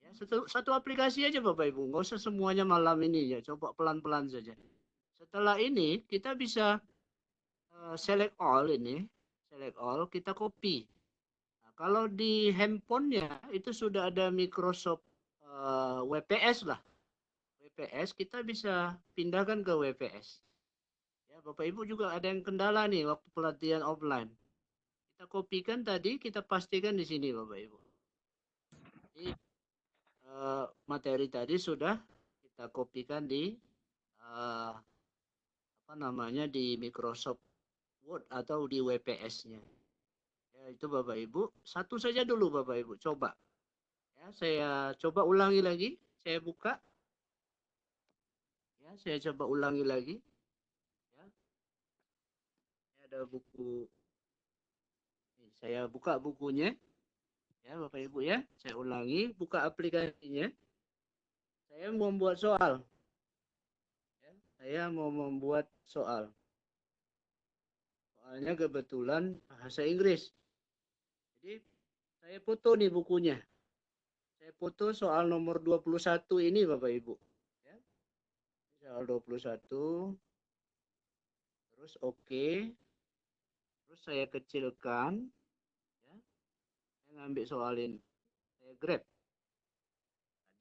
ya satu aplikasi aja Bapak Ibu. Nggak usah semuanya malam ini ya. Coba pelan-pelan saja. Setelah ini kita bisa select all ini. Select all, kita copy. Nah, kalau di handphonenya itu sudah ada Microsoft WPS lah. WPS kita bisa pindahkan ke WPS. Ya, Bapak Ibu juga ada yang kendala nih waktu pelatihan offline. Kita kopikan tadi, kita pastikan di sini Bapak Ibu. Jadi materi tadi sudah kita kopikan di apa namanya di Microsoft Word atau di WPS-nya. Ya, itu Bapak Ibu, satu saja dulu Bapak Ibu, coba. Ya, saya coba ulangi lagi, saya buka. Ya, saya coba ulangi lagi. Ya. Ini ada buku. Nih, saya buka bukunya. Ya, Bapak Ibu ya. Saya ulangi, buka aplikasinya. Saya mau membuat soal. Ya, saya mau membuat soal. Soalnya kebetulan bahasa Inggris. Jadi, saya foto nih bukunya. Saya foto soal nomor 21 ini Bapak Ibu. Ya. Soal 21. Terus oke. Terus saya kecilkan. Ya. Saya ngambil soal ini. Saya grab.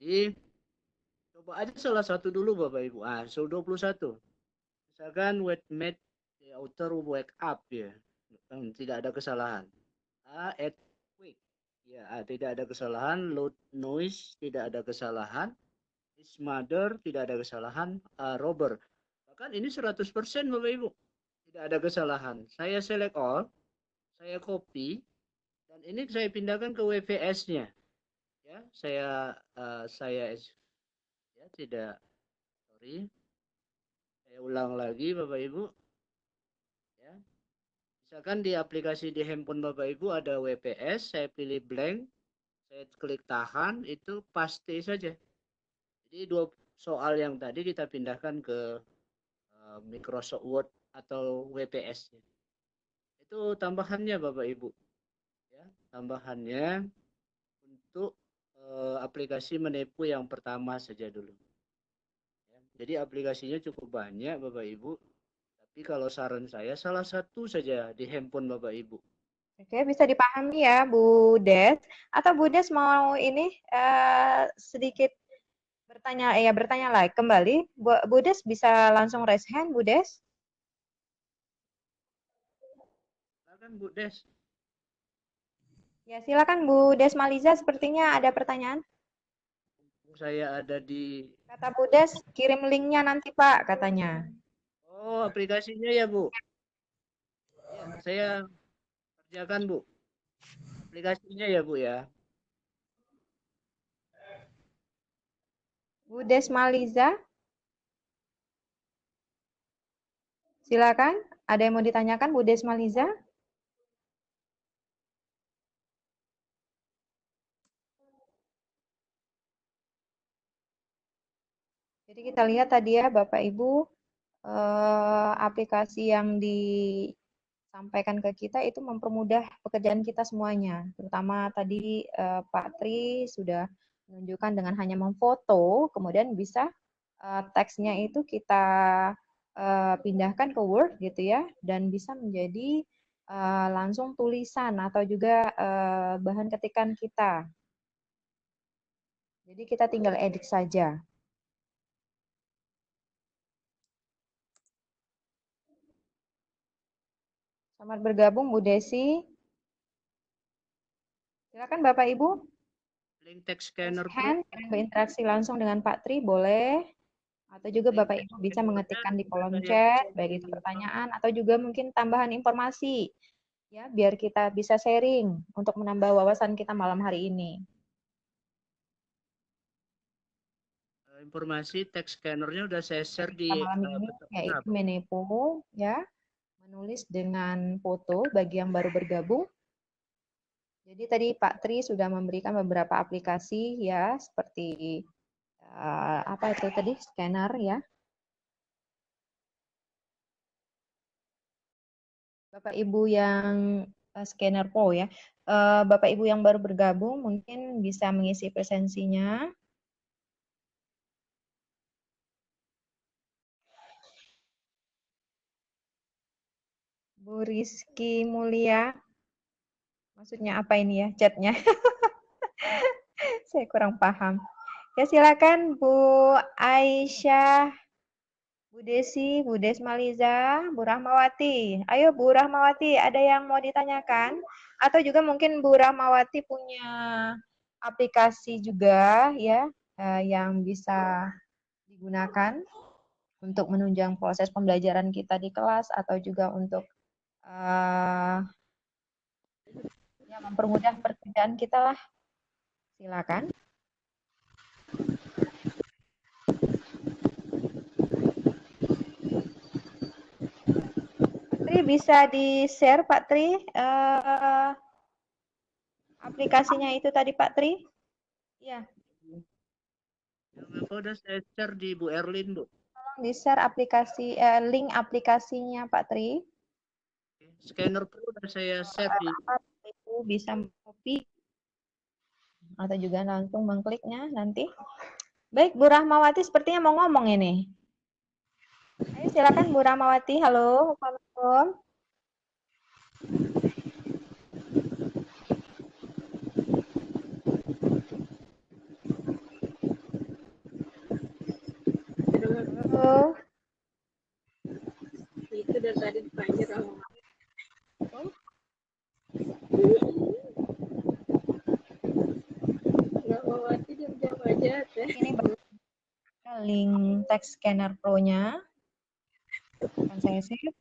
Jadi coba aja salah satu dulu Bapak Ibu. Soal 21. Misalkan wet made the author wake up ya. Tidak ada kesalahan. At wake. Ya, tidak ada kesalahan. Loud noise tidak ada kesalahan. His mother tidak ada kesalahan. Robber. Bahkan ini 100% Bapak Ibu. Tidak ada kesalahan. Saya select all. Saya copy. Dan ini saya pindahkan ke WPS-nya. Ya, saya ya tidak, sorry. Saya ulang lagi Bapak Ibu. Ya. Misalkan di aplikasi di handphone Bapak Ibu ada WPS, saya pilih blank, saya klik tahan, itu paste saja. Jadi dua soal yang tadi kita pindahkan ke Microsoft Word atau WPS. Itu tambahannya Bapak Ibu. Ya, tambahannya untuk aplikasi menipu yang pertama saja dulu. Ya, jadi aplikasinya cukup banyak Bapak Ibu. Tapi kalau saran saya salah satu saja di handphone Bapak Ibu. Oke, bisa dipahami ya Bu Des. Atau Bu Des mau ini sedikit bertanya lagi kembali. Bu Des bisa langsung raise hand, Bu Des. Silakan Bu Des. Ya, silakan Bu Des Maliza, sepertinya ada pertanyaan. Saya ada di... Kata Bu Des, kirim linknya nanti Pak, katanya. Oh, aplikasinya ya Bu. Ya, saya kerjakan Bu. Aplikasinya ya Bu ya. Bu Des Maliza. Silakan, ada yang mau ditanyakan Bu Des Maliza? Jadi kita lihat tadi ya Bapak Ibu, aplikasi yang disampaikan ke kita itu mempermudah pekerjaan kita semuanya. Terutama tadi Pak Tri sudah menunjukkan dengan hanya memfoto, kemudian bisa teksnya itu kita pindahkan ke Word gitu ya, dan bisa menjadi langsung tulisan atau juga bahan ketikan kita. Jadi kita tinggal edit saja. Selamat bergabung Bu Desi. Silakan Bapak Ibu. Link text scanner Berinteraksi langsung dengan Pak Tri boleh. Atau juga Bapak Ibu bisa mengetikkan di kolom chat, baik itu pertanyaan atau juga mungkin tambahan informasi. Ya, biar kita bisa sharing untuk menambah wawasan kita malam hari ini. Informasi text scannernya udah saya share di malam ini yaitu menipu ya, menulis dengan foto bagi yang baru bergabung. Jadi tadi Pak Tri sudah memberikan beberapa aplikasi ya, seperti apa itu tadi, scanner ya. Bapak Ibu yang scanner Pro ya. Bapak Ibu yang baru bergabung mungkin bisa mengisi presensinya. Bu Rizky Mulia, maksudnya apa ini ya chatnya? Saya kurang paham. Ya silakan Bu Aisyah, Bu Desi, Bu Desmaliza, Bu Rahmawati. Ayo Bu Rahmawati, ada yang mau ditanyakan? Atau juga mungkin Bu Rahmawati punya aplikasi juga ya yang bisa digunakan untuk menunjang proses pembelajaran kita di kelas atau juga untuk ya mempermudah pekerjaan kita lah. Silakan. Pak Tri bisa di-share Pak Tri aplikasinya itu tadi Pak Tri? Iya. Yang apa udah saya share di Bu Erlin, Bu. Tolong di-share aplikasi link aplikasinya Pak Tri. Scanner Pro udah saya share di Ibu bisa copy atau juga langsung mengkliknya nanti. Baik, Bu Rahmawati sepertinya mau ngomong ini. Ayo silakan Bu Rahmawati. Halo, Assalamualaikum. Halo. Itu dari tadi dipanggil sama nggak mau mati jam aja teh. Ini link text scanner Pro-nya. Akan saya share.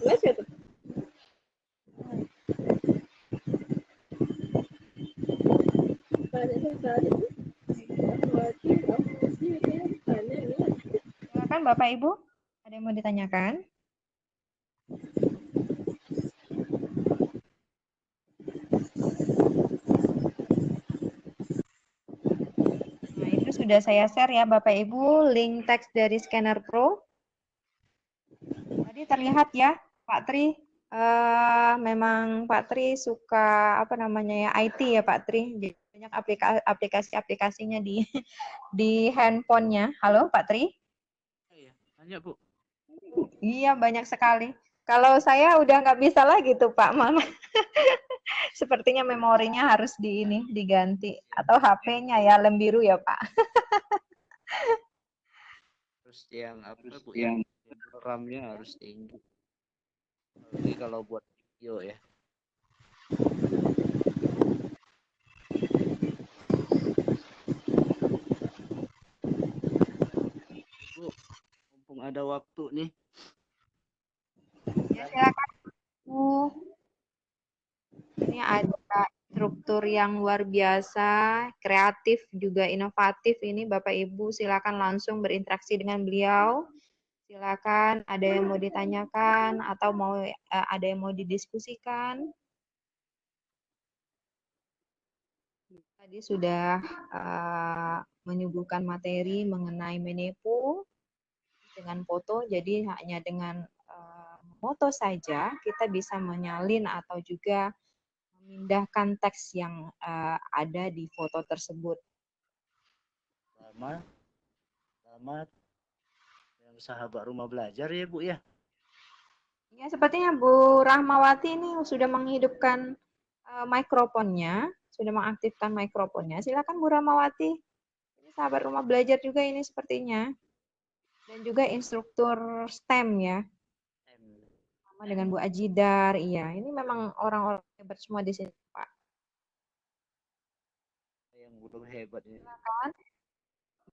Les ya tuh. Tanya tadi mati tanya ini. Silakan Bapak Ibu, ada yang mau ditanyakan? Nah, itu sudah saya share ya Bapak Ibu, link teks dari Scanner Pro. Tadi terlihat ya Pak Tri, memang Pak Tri suka apa namanya ya IT ya Pak Tri. Jadi banyak aplikasi-aplikasinya di di handphonenya. Halo Pak Tri? ya. Tanya, Bu. Iya banyak sekali. Kalau saya udah nggak bisa lagi tuh Pak, Mama. Sepertinya memorinya harus diganti atau HP-nya ya lem biru ya Pak. Terus yang apa, Bu, yang RAM-nya harus tinggi. Apalagi kalau buat video ya. Bu, mumpung ada waktu nih. Ya silakan Bu. Ini ada struktur yang luar biasa, kreatif juga inovatif ini Bapak Ibu silakan langsung berinteraksi dengan beliau. Silakan ada yang mau ditanyakan atau ada yang mau didiskusikan. Tadi sudah menyuguhkan materi mengenai Menepo dengan foto, jadi hanya dengan foto saja kita bisa menyalin atau juga memindahkan teks yang ada di foto tersebut. Selamat yang sahabat rumah belajar ya Bu ya. Ya, sepertinya Bu Rahmawati ini sudah menghidupkan mikrofonnya, sudah mengaktifkan mikrofonnya. Silakan Bu Rahmawati. Ini sahabat rumah belajar juga ini sepertinya. Dan juga instruktur STEM ya. Sama dengan Bu Ajidar, iya. Ini memang orang-orang hebat semua di sini, Pak. Yang belum hebat ini. Silakan.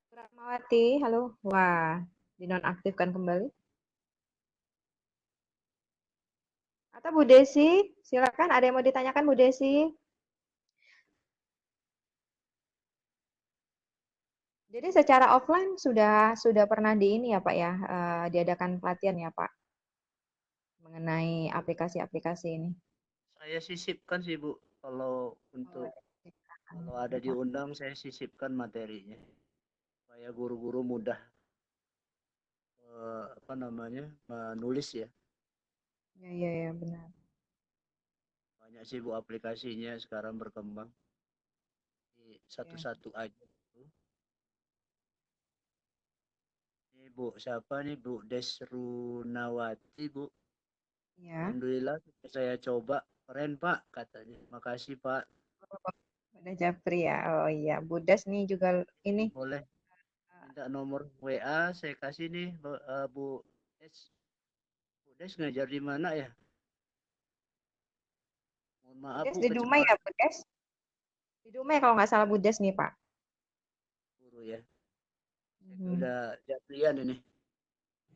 Bu Rahmawati, halo. Wah, dinonaktifkan kembali. Atau Bu Desi, silakan ada yang mau ditanyakan Bu Desi? Jadi secara offline sudah pernah di ini ya Pak ya, diadakan pelatihan ya Pak? mengenai aplikasi-aplikasi ini? Saya sisipkan sih Bu, kalau Oh, untuk kalau ada gitu. diundang saya sisipkan materinya supaya guru-guru mudah apa namanya menulis ya. Ya, ya, ya, benar. Banyak sih Bu aplikasinya sekarang berkembang. Di Ya, satu-satu aja. Ini Bu, siapa nih Bu Desrunawati Bu. ya. Alhamdulillah saya coba. Keren Pak katanya. Makasih Pak. Udah Japri ya. Oh iya, Budas nih juga ini. Boleh minta nomor WA saya kasih nih Bu Des. Bu Des ngajar di mana ya? Mohon maaf Budas Bu di Dumai ya, kecepatan Budas? Di Dumai kalau nggak salah Budas nih, Pak. guru ya. Saya Mhm. udah Japrian ini.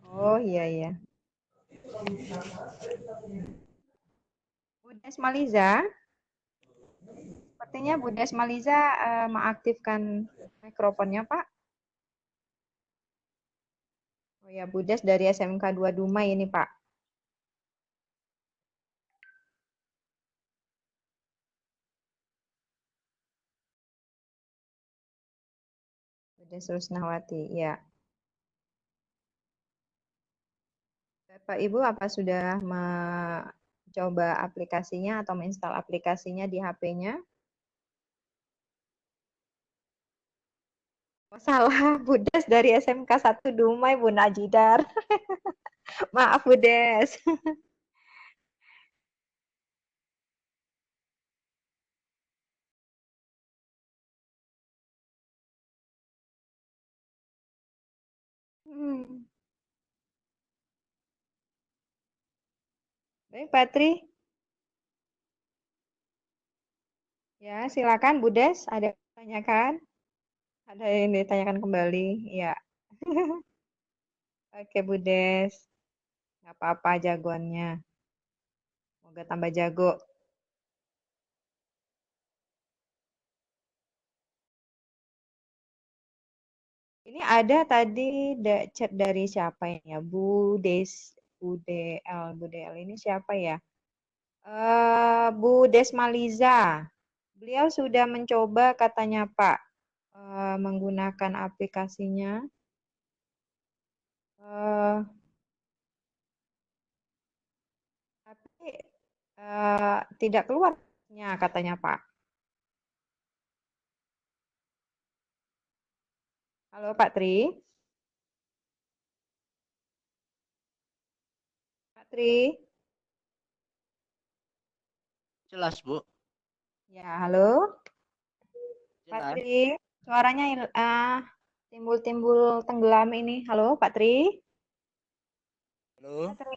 Oh iya, iya. Budas Maliza, sepertinya Budas Maliza mengaktifkan mikrofonnya, Pak. Oh ya, Budas dari SMK 2 Dumai ini, Pak. Budas Rusnawati, ya. Bapak Ibu apa sudah mencoba aplikasinya atau menginstal aplikasinya di HP-nya? Oh, salah, Budes dari SMK 1 Dumai, Bu Najidar. Maaf, Budes. Hmm. Baik, Patri. Ya, silakan, Budes. Ada yang ditanyakan? Ada yang ditanyakan kembali? Ya. Oke, Budes. Nggak apa-apa jagoannya. Semoga tambah jago. Ini ada tadi chat dari siapa ini ya? Bu DL ini siapa ya? Bu Desmaliza. Beliau sudah mencoba katanya Pak menggunakan aplikasinya. Eh, tapi tidak keluarnya katanya Pak. Halo Pak Tri. Pak Tri. Jelas Bu, Ya, halo. Pak jelas. Tri. Suaranya timbul-timbul tenggelam ini. Halo Pak Tri. Pak Halo. Tri.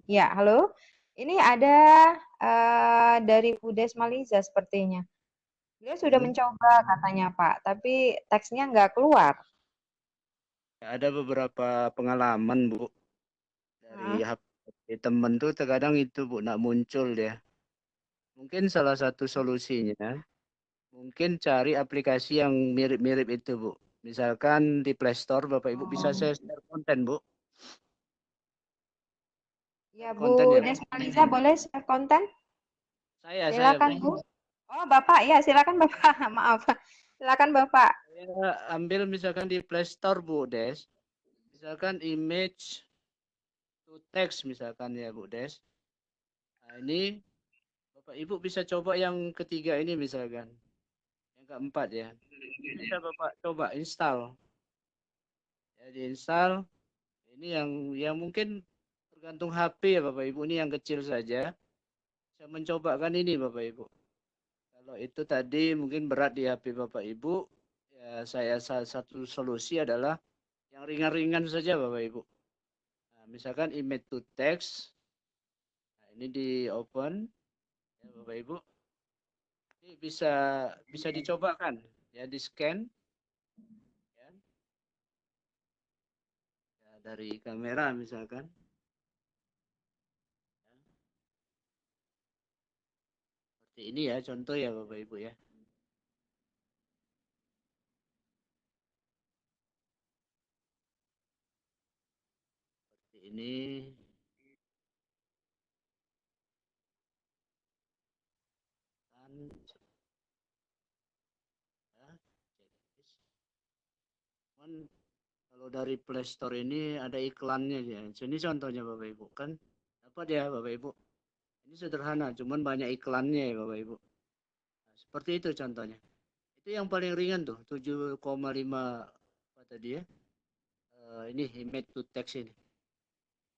Ya, halo. Ini ada dari Bu Desmaliza sepertinya. Beliau sudah Hmm. mencoba katanya Pak, tapi teksnya nggak keluar. Ada beberapa pengalaman Bu dari Hah? HP temen tuh terkadang itu Bu nak muncul dia. Mungkin salah satu solusinya mungkin cari aplikasi yang mirip-mirip itu Bu. Misalkan di Play Store Bapak Ibu bisa Oh. share konten Bu. Ya, Share Bu konten ya Bu. Desmaliza boleh share konten? Saya Silakan Bu. Bu. Oh, Bapak, ya silakan Bapak. Maaf. Silakan Bapak. Saya ambil misalkan di Play Store Bu Des. Misalkan image to text misalkan ya Bu Des. Nah, ini Bapak Ibu bisa coba yang ketiga ini misalkan. Yang keempat ya. Ini bisa Bapak coba install. Ya diinstal. Ini yang mungkin tergantung HP ya Bapak Ibu. Ini yang kecil saja. Saya mencobakan ini Bapak Ibu. Kalau itu tadi mungkin berat di HP Bapak Ibu. Ya saya salah satu solusi adalah yang ringan-ringan saja Bapak Ibu. Nah, misalkan image to text. Nah, ini di open ya Bapak Ibu. Ini bisa bisa dicobakan ya di scan ya, ya dari kamera misalkan. Ya. Seperti ini ya contoh ya Bapak Ibu ya. Seperti ini. Kan kalau dari Play Store ini ada iklannya ya. Ini contohnya Bapak Ibu kan. Dapat ya Bapak Ibu. Ini sederhana, cuman banyak iklannya ya Bapak Ibu. Nah, seperti itu contohnya. Itu yang paling ringan tuh, 7,5 apa tadi ya? Ini image to text ini.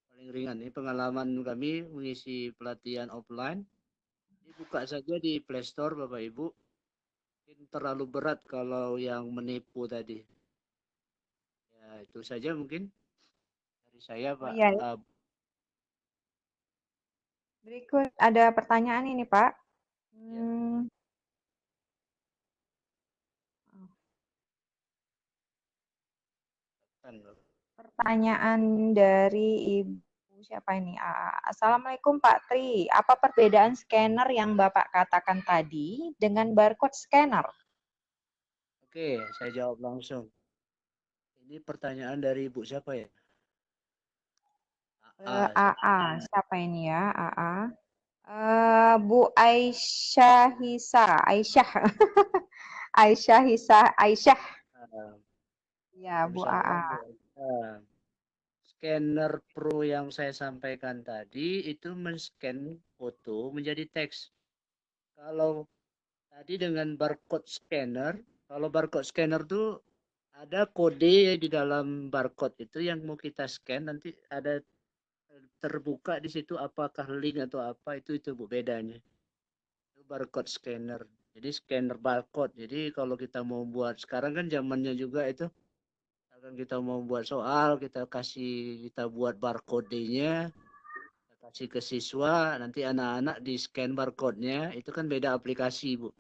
Paling ringan. Ini pengalaman kami mengisi pelatihan offline. Dibuka saja di Play Store Bapak Ibu. Mungkin terlalu berat kalau yang menipu tadi. Ya, itu saja mungkin dari saya Oh Pak. iya, berikut ada pertanyaan ini Pak. Ya, kan, Bapak. Pertanyaan dari Ibu siapa ini? Assalamualaikum Pak Tri. Apa perbedaan scanner yang Bapak katakan tadi dengan barcode scanner? Oke, saya jawab langsung. Ini pertanyaan dari Ibu siapa ya? AA, siapa ini ya? AA. Bu Aisyah Hisa, Aisyah, Aisyah Hisa, Aisyah. Ah, Ya, Bu Waalaikumsalam, AA. Bu. Scanner Pro yang saya sampaikan tadi itu men-scan foto menjadi teks. Kalau tadi dengan barcode scanner, kalau barcode scanner tuh ada kode di dalam barcode itu yang mau kita scan, nanti ada terbuka di situ apakah link atau apa, itu Bu bedanya. Itu barcode scanner. Jadi scanner barcode. Jadi kalau kita mau buat sekarang kan zamannya juga itu, akan kita mau buat soal, kita buat barcode-nya, kita kasih ke siswa, nanti anak-anak di scan barcode-nya, itu kan beda aplikasi Bu.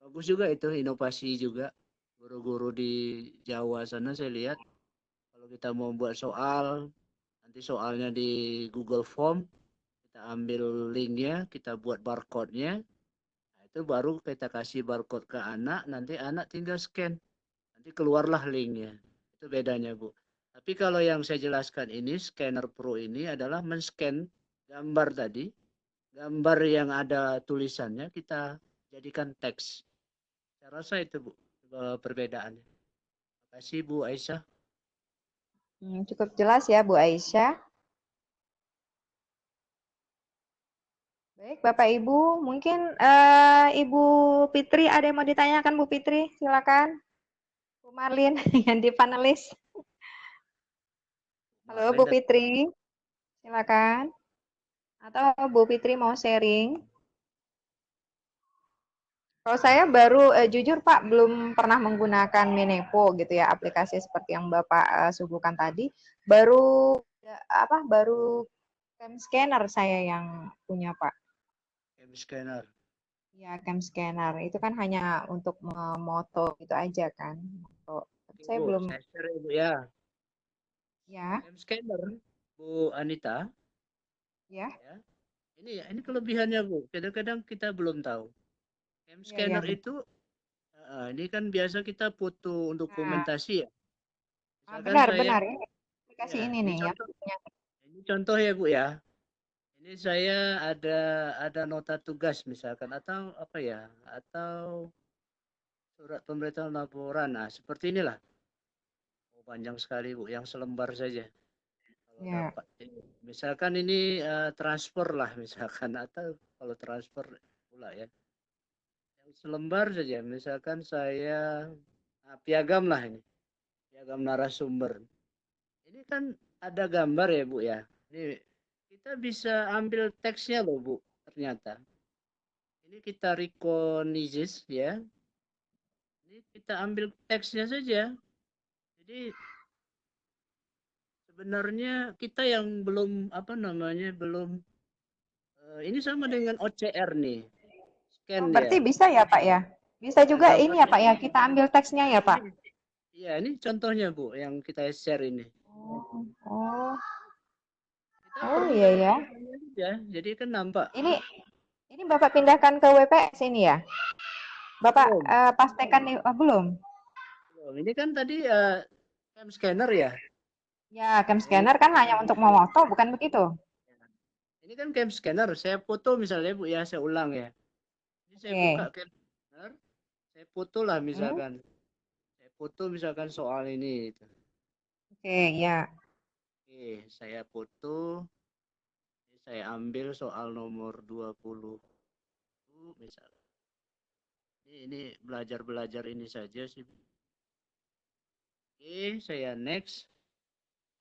Bagus juga itu, inovasi juga. Guru-guru di Jawa sana saya lihat, kalau kita mau buat soal, nanti soalnya di Google Form, kita ambil linknya, kita buat barcode-nya, nah, itu baru kita kasih barcode ke anak, nanti anak tinggal scan, nanti keluarlah linknya. Itu bedanya Bu. Tapi kalau yang saya jelaskan ini, Scanner Pro ini adalah men-scan gambar tadi, gambar yang ada tulisannya kita jadikan teks. Saya rasa itu Bu perbedaannya. Terima kasih Bu Aisyah. Cukup jelas ya, Bu Aisyah. Baik, Bapak Ibu, mungkin Ibu Fitri ada yang mau ditanyakan, Bu Fitri? Silakan. Bu Marlin yang di panelis. Halo, Bu Fitri. Silakan. Atau Bu Fitri mau sharing? Kalau saya baru jujur Pak belum pernah menggunakan Minepo gitu ya, aplikasi seperti yang Bapak suguhkan tadi. Baru baru cam scanner saya yang punya Pak. Cam scanner. Ya, cam scanner itu kan hanya untuk memoto gitu aja kan. Foto. Saya Bu, belum saya share Bu ya. ya, Cam scanner Bu Anita. ya. Ya. Ini kelebihannya Bu. Kadang-kadang kita belum tahu. Cam Iya, ya, scanner betul. itu ini kan biasa kita foto untuk Nah, dokumentasi ya. Misalkan benar saya, benar ini aplikasi ya, ini ini nih yang contoh, punya. ini contoh ya Bu ya. Ini saya ada nota tugas misalkan atau apa ya, atau surat pemberitahuan laporan. Nah, seperti inilah. Oh, panjang sekali Bu, yang selembar saja. Kalau Ya. dapat, misalkan ini transfer lah misalkan atau kalau transfer pula ya. Yang selembar saja, misalkan saya piagam lah ini, piagam narasumber. Ini kan ada gambar ya Bu ya. Ini kita bisa ambil teksnya loh Bu, ternyata. Ini kita recognize ya. Ini kita ambil teksnya saja. Jadi sebenarnya kita yang belum apa namanya belum ini sama dengan OCR nih, Oh, scan berarti ya. bisa ya Pak ya? Bisa Ya juga ini ya gambarnya Pak ya, kita ambil teksnya ya Pak? ini. Ya ini contohnya Bu yang kita share ini. Oh, oh, Kita oh perlu iya ya. tulisannya aja, jadi kan nampak. Ini Bapak pindahkan ke WPS ini ya? Bapak Belum, pastikan nih, belum? belum. Ini kan tadi cam scanner ya. Ya, cam Ini scanner kan hanya untuk memoto, bukan begitu? ini kan cam scanner. Saya foto misalnya Bu ya, saya ulang ya. Ini saya buka Oke. cam scanner, saya foto lah Hmm. misalkan. Saya foto misalkan soal ini gitu. Oke, ya. Oke, saya foto, saya ambil soal nomor 20 misalnya. Ini belajar ini saja sih. Oke, saya next.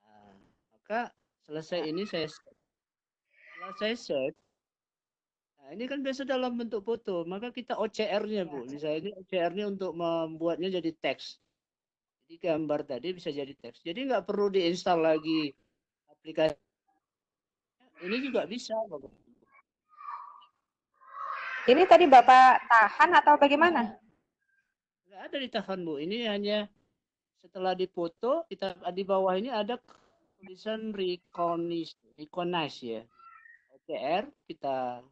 Nah, maka selesai ini setelah saya save. Nah, ini kan biasa dalam bentuk foto, maka kita OCR-nya, Bu. Misalnya ini OCR-nya untuk membuatnya jadi teks. Jadi gambar tadi bisa jadi teks. Jadi nggak perlu diinstal lagi aplikasi. Ini juga bisa, Bapak. Ini tadi Bapak tahan atau bagaimana? Nggak ada ditahan, Bu. Ini hanya setelah dipoto, kita di bawah ini ada tulisan recognize ya. OCR kita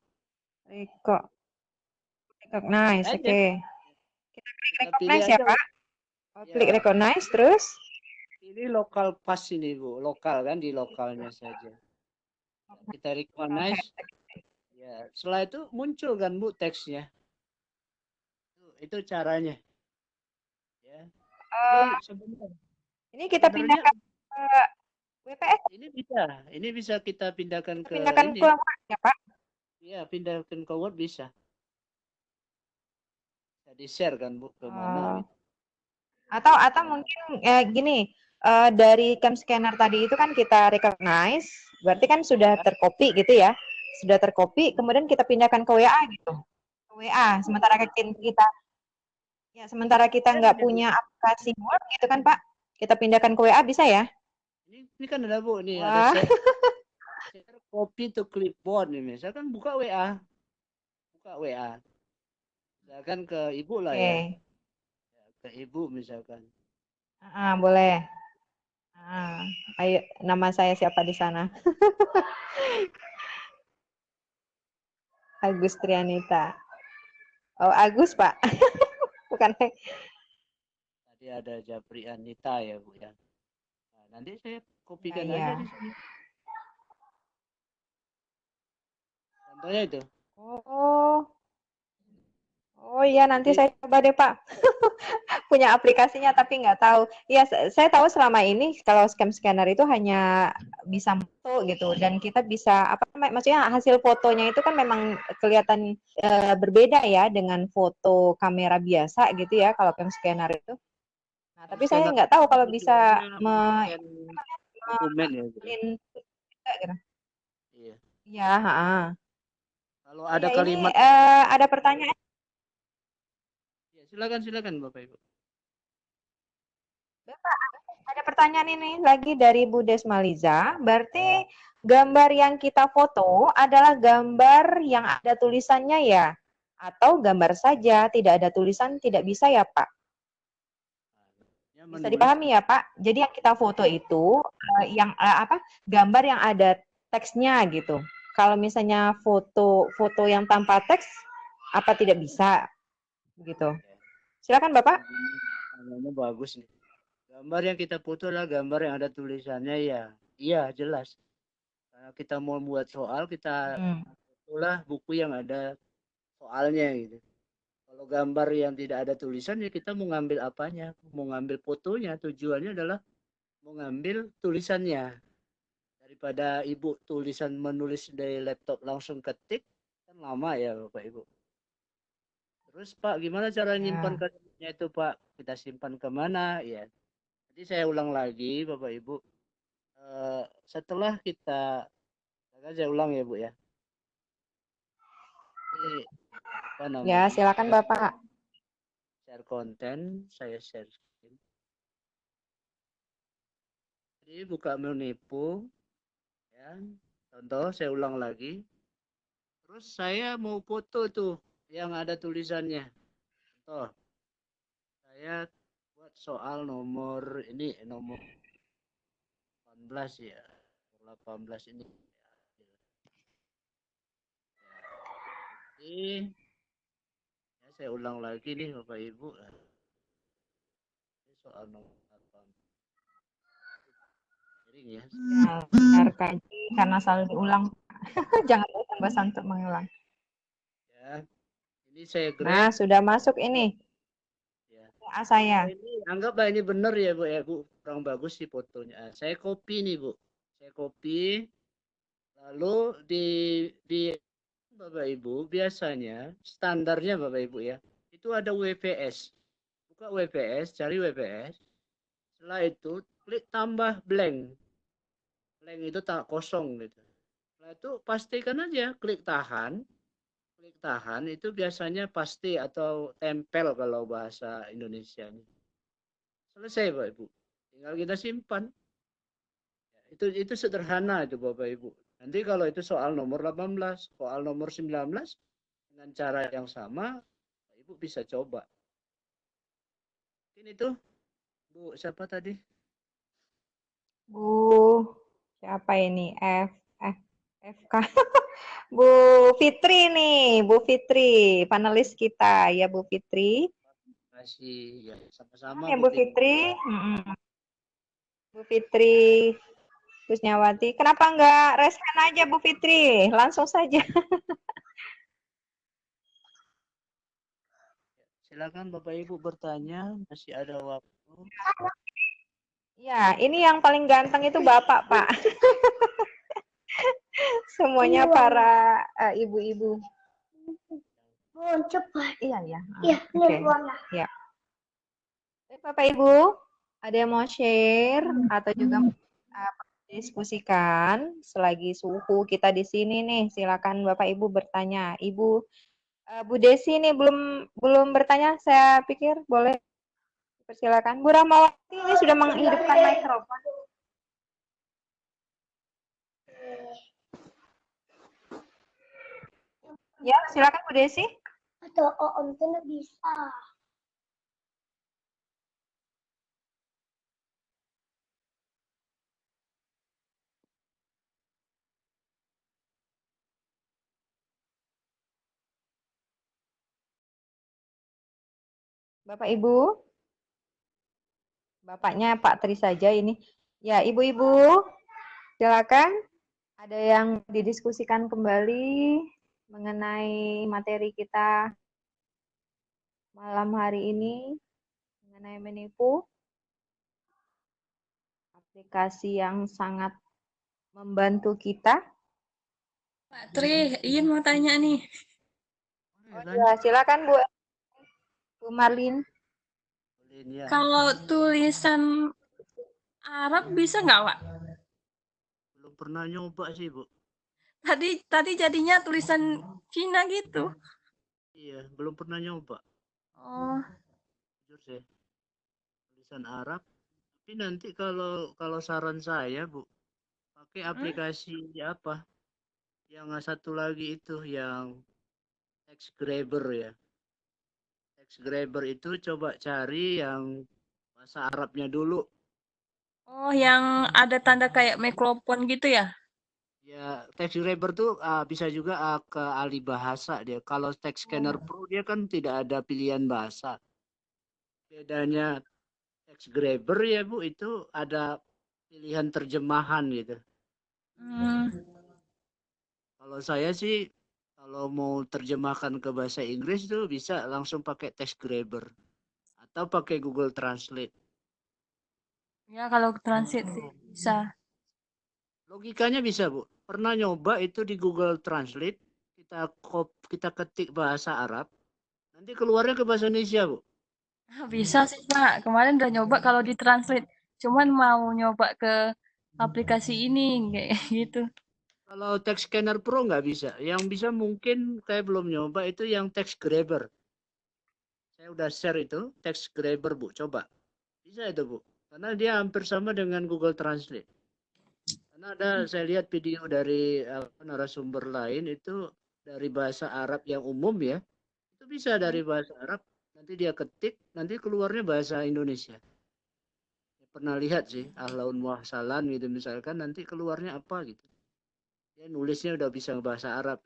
Recognize, aja. oke. Kita klik Kita pilih recognize ya, aja. Pak. Klik Ya, recognize, terus? ini lokal pas ini, Bu. Lokal kan, di lokalnya saja. Kita recognize. Ya, setelah itu muncul kan, Bu, teksnya. Itu caranya. Ya. Jadi sebenarnya Ini kita pindahkan ke WPS. Ini bisa kita pindahkan Kita ke pindahkan ini. ke Word ya, Pak? Iya, pindahkan ke Word bisa. Bisa di-share kan, Bu, ke mana gitu. Atau mungkin gini, dari cam scanner tadi itu kan kita recognize, berarti kan sudah tercopy gitu ya. Sudah tercopy, kemudian kita pindahkan ke WA gitu. Ke WA, sementara kita nggak punya aplikasi Word gitu kan, Pak. Kita pindahkan ke WA bisa ya? Ini kan ada, Bu, nih Wah. ada share copy to clipboard nih. Misalkan buka WA. Misalkan ke Ibu lah ya. Ke Ibu misalkan. Boleh. Ayo, nama saya siapa di sana? Agus Trianita. Oh, Agus, Pak. Bukan. Tadi ada Japri Anita ya, Bu ya. Nah, nanti saya kopikan Ya, aja ya. di sini. Contohnya itu. Oh iya, nanti saya coba deh, Pak. Punya aplikasinya tapi nggak tahu. Iya, saya tahu selama ini kalau scam scanner itu hanya bisa foto gitu dan kita bisa maksudnya hasil fotonya itu kan memang kelihatan berbeda ya dengan foto kamera biasa gitu ya kalau scam scanner itu. Nah, tapi saya nggak tahu kalau bisa dokumen ya, Bu. gitu. Iya. Iya, Kalau ada ini kalimat ada pertanyaan. ya, silakan Bapak Ibu. Bapak, ada pertanyaan ini lagi dari Bu Desmaliza. Berarti gambar yang kita foto adalah gambar yang ada tulisannya ya? Atau gambar saja, tidak ada tulisan, tidak bisa ya, Pak? Bisa dipahami ya, Pak? Jadi yang kita foto itu gambar yang ada teksnya gitu. Kalau misalnya foto yang tanpa teks, apa tidak bisa? Begitu. Silakan, Bapak. Namanya bagus nih. Gambar yang kita foto adalah gambar yang ada tulisannya ya. Iya, jelas. Karena kita mau buat soal, kita fotolah buku yang ada soalnya gitu. Kalau gambar yang tidak ada tulisan ya kita mau ngambil apanya? Mau ngambil fotonya, tujuannya adalah mau ngambil tulisannya. Daripada Ibu menulis dari laptop langsung ketik, kan lama ya Bapak Ibu. Terus Pak, gimana cara nyimpan kalimatnya itu Pak? Kita simpan kemana? Ya, jadi saya ulang lagi Bapak Ibu. Setelah saya ulang ya Bu ya. Ini apa namanya? Ya, silakan Bapak. Share konten, saya share. Jadi buka menipu, ya. Contoh, saya ulang lagi. Terus saya mau foto tuh yang ada tulisannya. Contoh, saya buat soal nomor 18 ya. 18 ini. Jadi, ya saya ulang lagi nih Bapak Ibu. Ini soal nomor 18. Sering ya. Dengarkan karena selalu diulang. Jangan bosan untuk mengulang. Ya, ini saya grab. Nah, sudah masuk ini. Ya. saya. Ini anggaplah ini benar ya Bu ya Bu, kurang bagus sih fotonya. Saya copy nih Bu, saya copy, lalu di Bapak Ibu biasanya standarnya Bapak Ibu ya, itu ada WPS. Buka WPS, cari WPS. Setelah itu klik tambah blank. Blank itu tak kosong gitu. Setelah itu pastikan aja klik tahan. Klik tahan itu biasanya pasti atau tempel kalau bahasa Indonesia. Selesai Bapak Ibu. Tinggal kita simpan. Itu sederhana itu Bapak Ibu. Nanti kalau itu soal nomor 18, soal nomor 19 dengan cara yang sama, Bapak Ibu bisa coba. Mungkin itu Bu siapa tadi? Bu, siapa ini? FK. Bu Fitri nih, Bu Fitri, panelis kita ya Bu Fitri. Terima kasih. Ya, sama-sama Ya Bu Bu Fitri. Fitri, Bu Fitri Kusnyawati. Kenapa enggak respon aja Bu Fitri? Langsung saja. Silakan Bapak Ibu bertanya, masih ada waktu. Ya, ini yang paling ganteng itu Bapak, Pak. Semuanya para ibu-ibu. Cepat. Iya, ya. Iya, Oke. warna. Ya. Bapak Ibu, ada yang mau share atau juga diskusikan selagi suhu kita di sini nih. Silakan Bapak Ibu bertanya. Ibu Bu Desi nih belum bertanya, saya pikir boleh persilakan. Bu Rahmawati ini sudah menghidupkan mikrofon. Ya, silakan Bu Desi. Atau Om Tino bisa. Bapak Ibu, Bapaknya Pak Tri saja ini. Ya, Ibu-ibu, silakan. Ada yang didiskusikan kembali mengenai materi kita malam hari ini mengenai menipu, aplikasi yang sangat membantu kita. Pak Tri, Iin mau tanya nih. Oh ya, silakan Bu Marlin. Ya. Kalau tulisan Arab bisa nggak, Pak? Belum pernah nyoba sih Bu. Tadi jadinya tulisan Cina gitu. Iya, belum pernah nyoba. Oh, Jujur sih. Tulisan Arab. Tapi nanti kalau saran saya Bu, pakai aplikasi apa? Yang satu lagi itu yang text grabber ya. Text grabber itu coba cari yang bahasa Arabnya dulu. oh yang ada tanda kayak mikrofon gitu ya? Ya, text grabber tuh bisa juga ke ahli bahasa dia. Kalau text scanner pro dia kan tidak ada pilihan bahasa. Bedanya text grabber ya Bu itu ada pilihan terjemahan gitu. Kalau saya sih kalau mau terjemahkan ke bahasa Inggris tuh bisa langsung pakai text grabber atau pakai Google Translate. Ya kalau transit sih bisa. Logikanya bisa Bu. Pernah nyoba itu di Google Translate kita ketik bahasa Arab, nanti keluarnya ke bahasa Indonesia Bu. Bisa sih Pak. Kemarin udah nyoba kalau ditranslate. Cuman mau nyoba ke aplikasi ini kayak gitu. Kalau text scanner pro nggak bisa. Yang bisa mungkin saya belum nyoba itu yang text grabber. Saya udah share itu text grabber Bu. Coba. Bisa itu Bu. Karena dia hampir sama dengan Google Translate. Karena saya lihat video dari narasumber lain itu dari bahasa Arab yang umum ya. Itu bisa dari bahasa Arab. Nanti dia ketik, nanti keluarnya bahasa Indonesia. Pernah lihat sih, ahlaun muahsalan gitu misalkan, nanti keluarnya apa gitu. Dia nulisnya udah bisa bahasa Arab.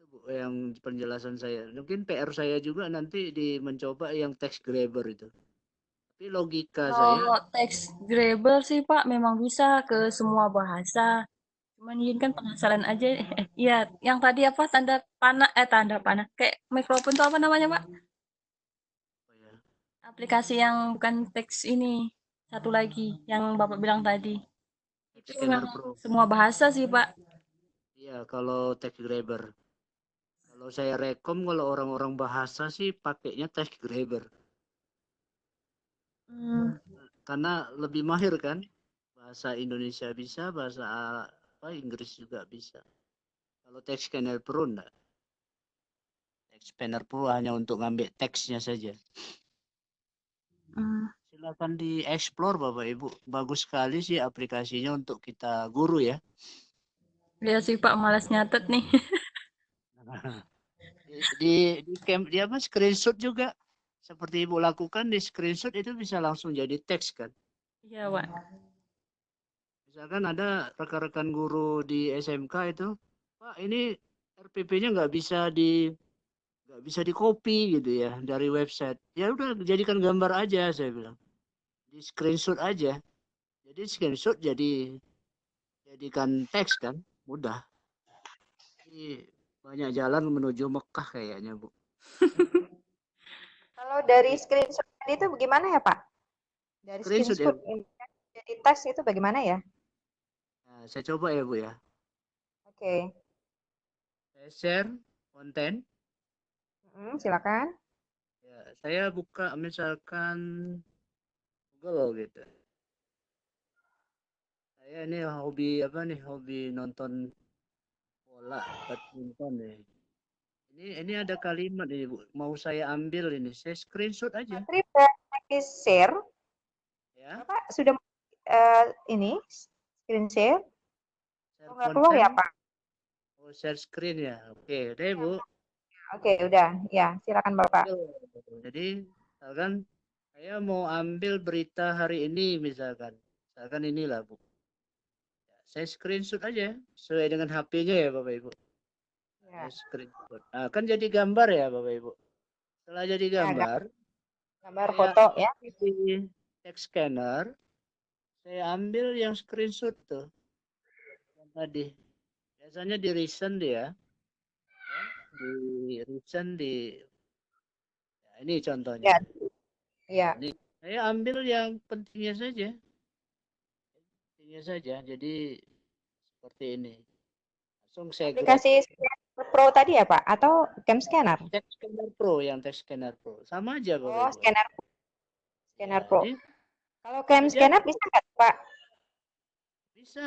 Itu Bu, yang penjelasan saya. Mungkin PR saya juga nanti mencoba yang text grabber itu. Tapi logika saya, Kalau teks Grebel sih Pak memang bisa ke semua bahasa. Cuman Yin kan penasaran aja. Iya, yang tadi apa tanda panah. Kayak mikrofon tuh apa namanya, Pak? Oh ya. Aplikasi yang bukan teks ini. Satu lagi yang Bapak bilang tadi. Itu Text Scanner memang Pro. semua bahasa sih, Pak. Iya, kalau text grabber. Kalau saya rekom kalau orang-orang bahasa sih pakainya text grabber. Hmm, Karena lebih mahir kan. Bahasa Indonesia bisa, bahasa Inggris juga bisa. Kalau text scanner pro enggak. Text scanner pro hanya untuk ngambil teksnya saja. hmm. Silakan dieksplor Bapak Ibu. Bagus sekali sih aplikasinya untuk kita guru ya. Iya sih, Pak, malas nyatet nih. Di camp dia apa screenshot juga seperti Ibu lakukan di screenshot itu bisa langsung jadi teks kan. Iya, Pak. Misalkan ada rekan-rekan guru di SMK itu, Pak ini RPP-nya nggak bisa di copy gitu ya dari website. Ya udah jadikan gambar aja saya bilang. Di screenshot aja. Jadi screenshot jadikan teks kan, mudah. Ini banyak jalan menuju Mekah kayaknya Bu. Kalau dari screenshot tadi itu bagaimana ya Pak? Dari Screenshot ya. screenshot jadi teks itu bagaimana ya? Nah, saya coba ya Bu ya. Oke. Saya share konten. Silakan. Ya, saya buka misalkan Google gitu. Saya ini hobi apa nih? Hobi nonton bola, badminton nih. Ini ada kalimat ini Bu. Mau saya ambil ini. Saya screenshot aja. Materi berarti share. Ya, Bapak sudah ini screen share? share Oh, nggak keluar ya konten. Pak? Oh, share screen ya. Oke, deh Bu. Oke, udah. Ya, silakan Bapak. Jadi, misalkan saya mau ambil berita hari ini misalkan. Misalkan inilah Bu. Saya screenshot aja sesuai dengan HP-nya ya Bapak Ibu. Saya Ya, screenshot. Nah, kan jadi gambar ya Bapak Ibu. Setelah jadi ya gambar, gambar saya foto ya. di text scanner, saya ambil yang screenshot tuh yang tadi. Biasanya di recent dia, ya, di recent ya, ini contohnya. Ya, ya. Nah, ini saya ambil yang pentingnya saja, pentingnya saja. Jadi seperti ini. Langsung saya grab. Aplikasi Scanner Pro tadi ya Pak? Atau Cam Scanner? Text Scanner Pro yang Text Scanner Pro. Sama aja Bapak Oh, Ibu. Scanner Ya, Pro. ini Kalau Cam saja Scanner bisa nggak Pak? bisa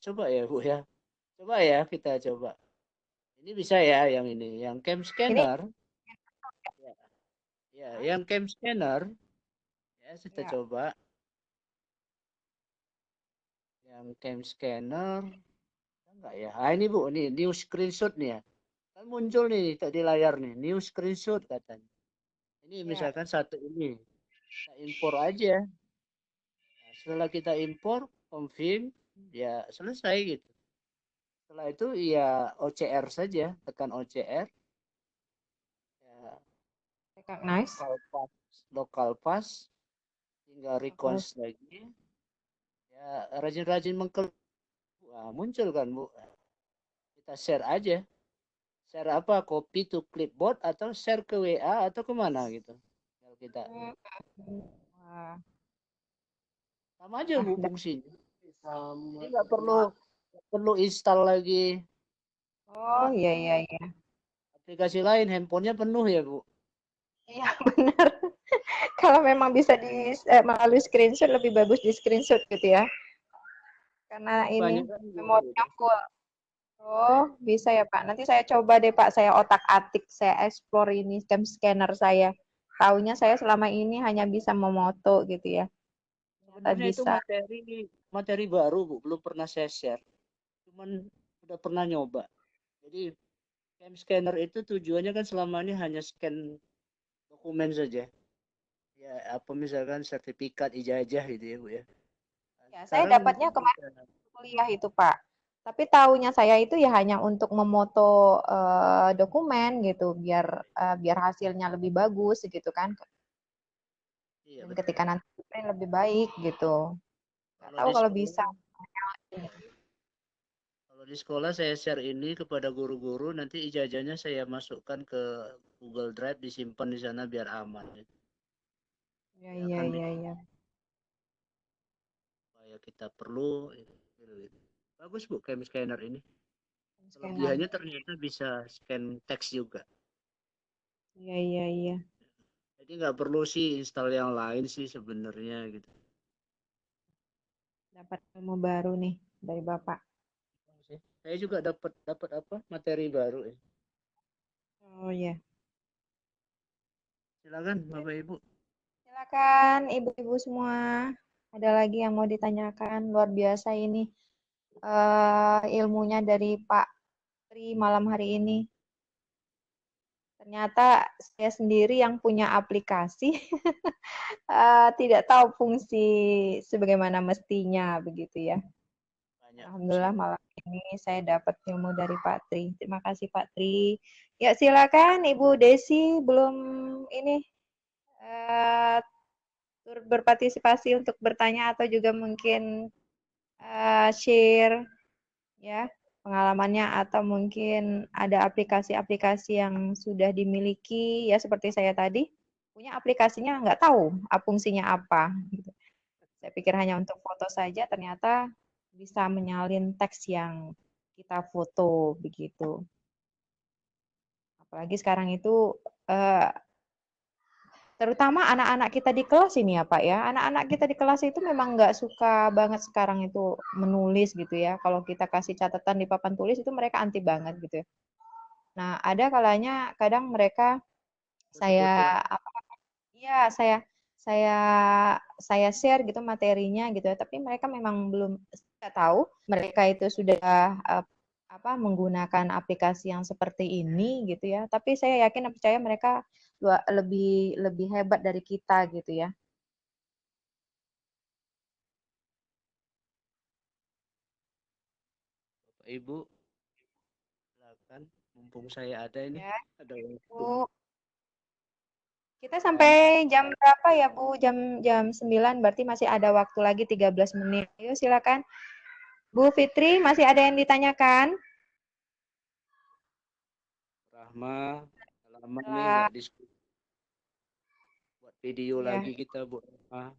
coba ya Bu ya. Coba ya kita coba. Ini bisa ya yang ini, yang cam Ini scanner. Ya, ya, yang cam scanner ya kita ya. coba. Yang cam scanner enggak ya? Ah ini Bu, ini new screenshot nih ya. Kan muncul nih di layar nih, new screenshot katanya. Ini Ya. misalkan satu ini. Kita impor aja. Nah, setelah kita impor, confirm, ya selesai gitu. Setelah itu ya OCR saja, tekan OCR. Ya, Recognize. local pass, tinggal request lagi. Ya, rajin-rajin wah, muncul kan Bu. Kita share aja. Share apa? Copy to clipboard atau share ke WA atau kemana gitu. Kalau kita Wah, sama aja ah, Bu fungsinya. Jadi nggak perlu install lagi oh iya iya iya. aplikasi lain. Handphonenya penuh ya Bu. Iya benar. Kalau memang bisa melalui screenshot lebih bagus di screenshot gitu ya. Karena ini Kebanyakan gitu. memorinya full. Oh, bisa ya Pak. Nanti saya coba deh Pak, saya otak-atik, saya explore ini cam scanner saya. Taunya saya selama ini hanya bisa memoto gitu ya. Ternyata Sebenarnya itu bisa. materi baru Bu, belum pernah saya share. Cuman udah pernah nyoba. Jadi cam scanner itu tujuannya kan selama ini hanya scan dokumen saja. Ya, apa misalkan sertifikat ijazah gitu ya, Bu ya. Nah, Ya, saya sekarang dapatnya kemarin kuliah itu Pak. Tapi tahunya saya itu ya hanya untuk memoto dokumen gitu biar hasilnya lebih bagus gitu kan. iya Dan betul. ketika nanti print lebih baik gitu. Nggak Kalau tahu di kalau sekolah bisa. di sekolah saya share ini kepada guru-guru, nanti ijazahnya saya masukkan ke Google Drive, disimpan di sana biar aman. Ya, Ya iya, kan iya, iya. supaya kita perlu gitu. Bagus Bu, cam scanner ini. Scanner. Kelebihannya ternyata bisa scan teks juga. Iya, iya, iya. Jadi nggak perlu sih install yang lain sih sebenarnya gitu. Dapat ilmu baru nih dari Bapak. Saya juga dapat apa materi baru ya. Oh ya. Silakan Bapak Ibu. Silakan ibu-ibu semua. Ada lagi yang mau ditanyakan? Luar biasa ini ilmunya dari Pak Tri malam hari ini. Ternyata saya sendiri yang punya aplikasi tidak tahu fungsi sebagaimana mestinya begitu ya. Banyak Alhamdulillah malam ini saya dapat ilmu dari Pak Tri. Terima kasih Pak Tri. Ya silakan Ibu Desi belum ini eh, turut berpartisipasi untuk bertanya atau juga mungkin share ya pengalamannya atau mungkin ada aplikasi-aplikasi yang sudah dimiliki ya seperti saya tadi punya aplikasinya nggak tahu fungsinya apa gitu. Saya pikir hanya untuk foto saja ternyata bisa menyalin teks yang kita foto begitu. Apalagi sekarang itu eh, terutama anak-anak kita di kelas ini ya Pak ya. Anak-anak kita di kelas itu memang nggak suka banget sekarang itu menulis gitu ya. Kalau kita kasih catatan di papan tulis itu mereka anti banget gitu ya. Nah, ada kalanya kadang mereka foto-foto. saya apa ya saya saya share gitu materinya gitu ya, tapi mereka memang belum nggak tahu mereka itu sudah apa menggunakan aplikasi yang seperti ini gitu ya. Tapi saya yakin dan percaya mereka lebih lebih hebat dari kita gitu ya. Bapak Ibu, silakan. Mumpung saya ada ini, Ya, ada waktu. Bu. Kita sampai jam berapa ya, Bu? Jam jam 9 berarti masih ada waktu lagi 13 menit. Ayo silakan. Bu Fitri, masih ada yang ditanyakan? Rahma, lama nih Lah, nggak diskusi. Buat video ya. lagi kita Bu Rahma.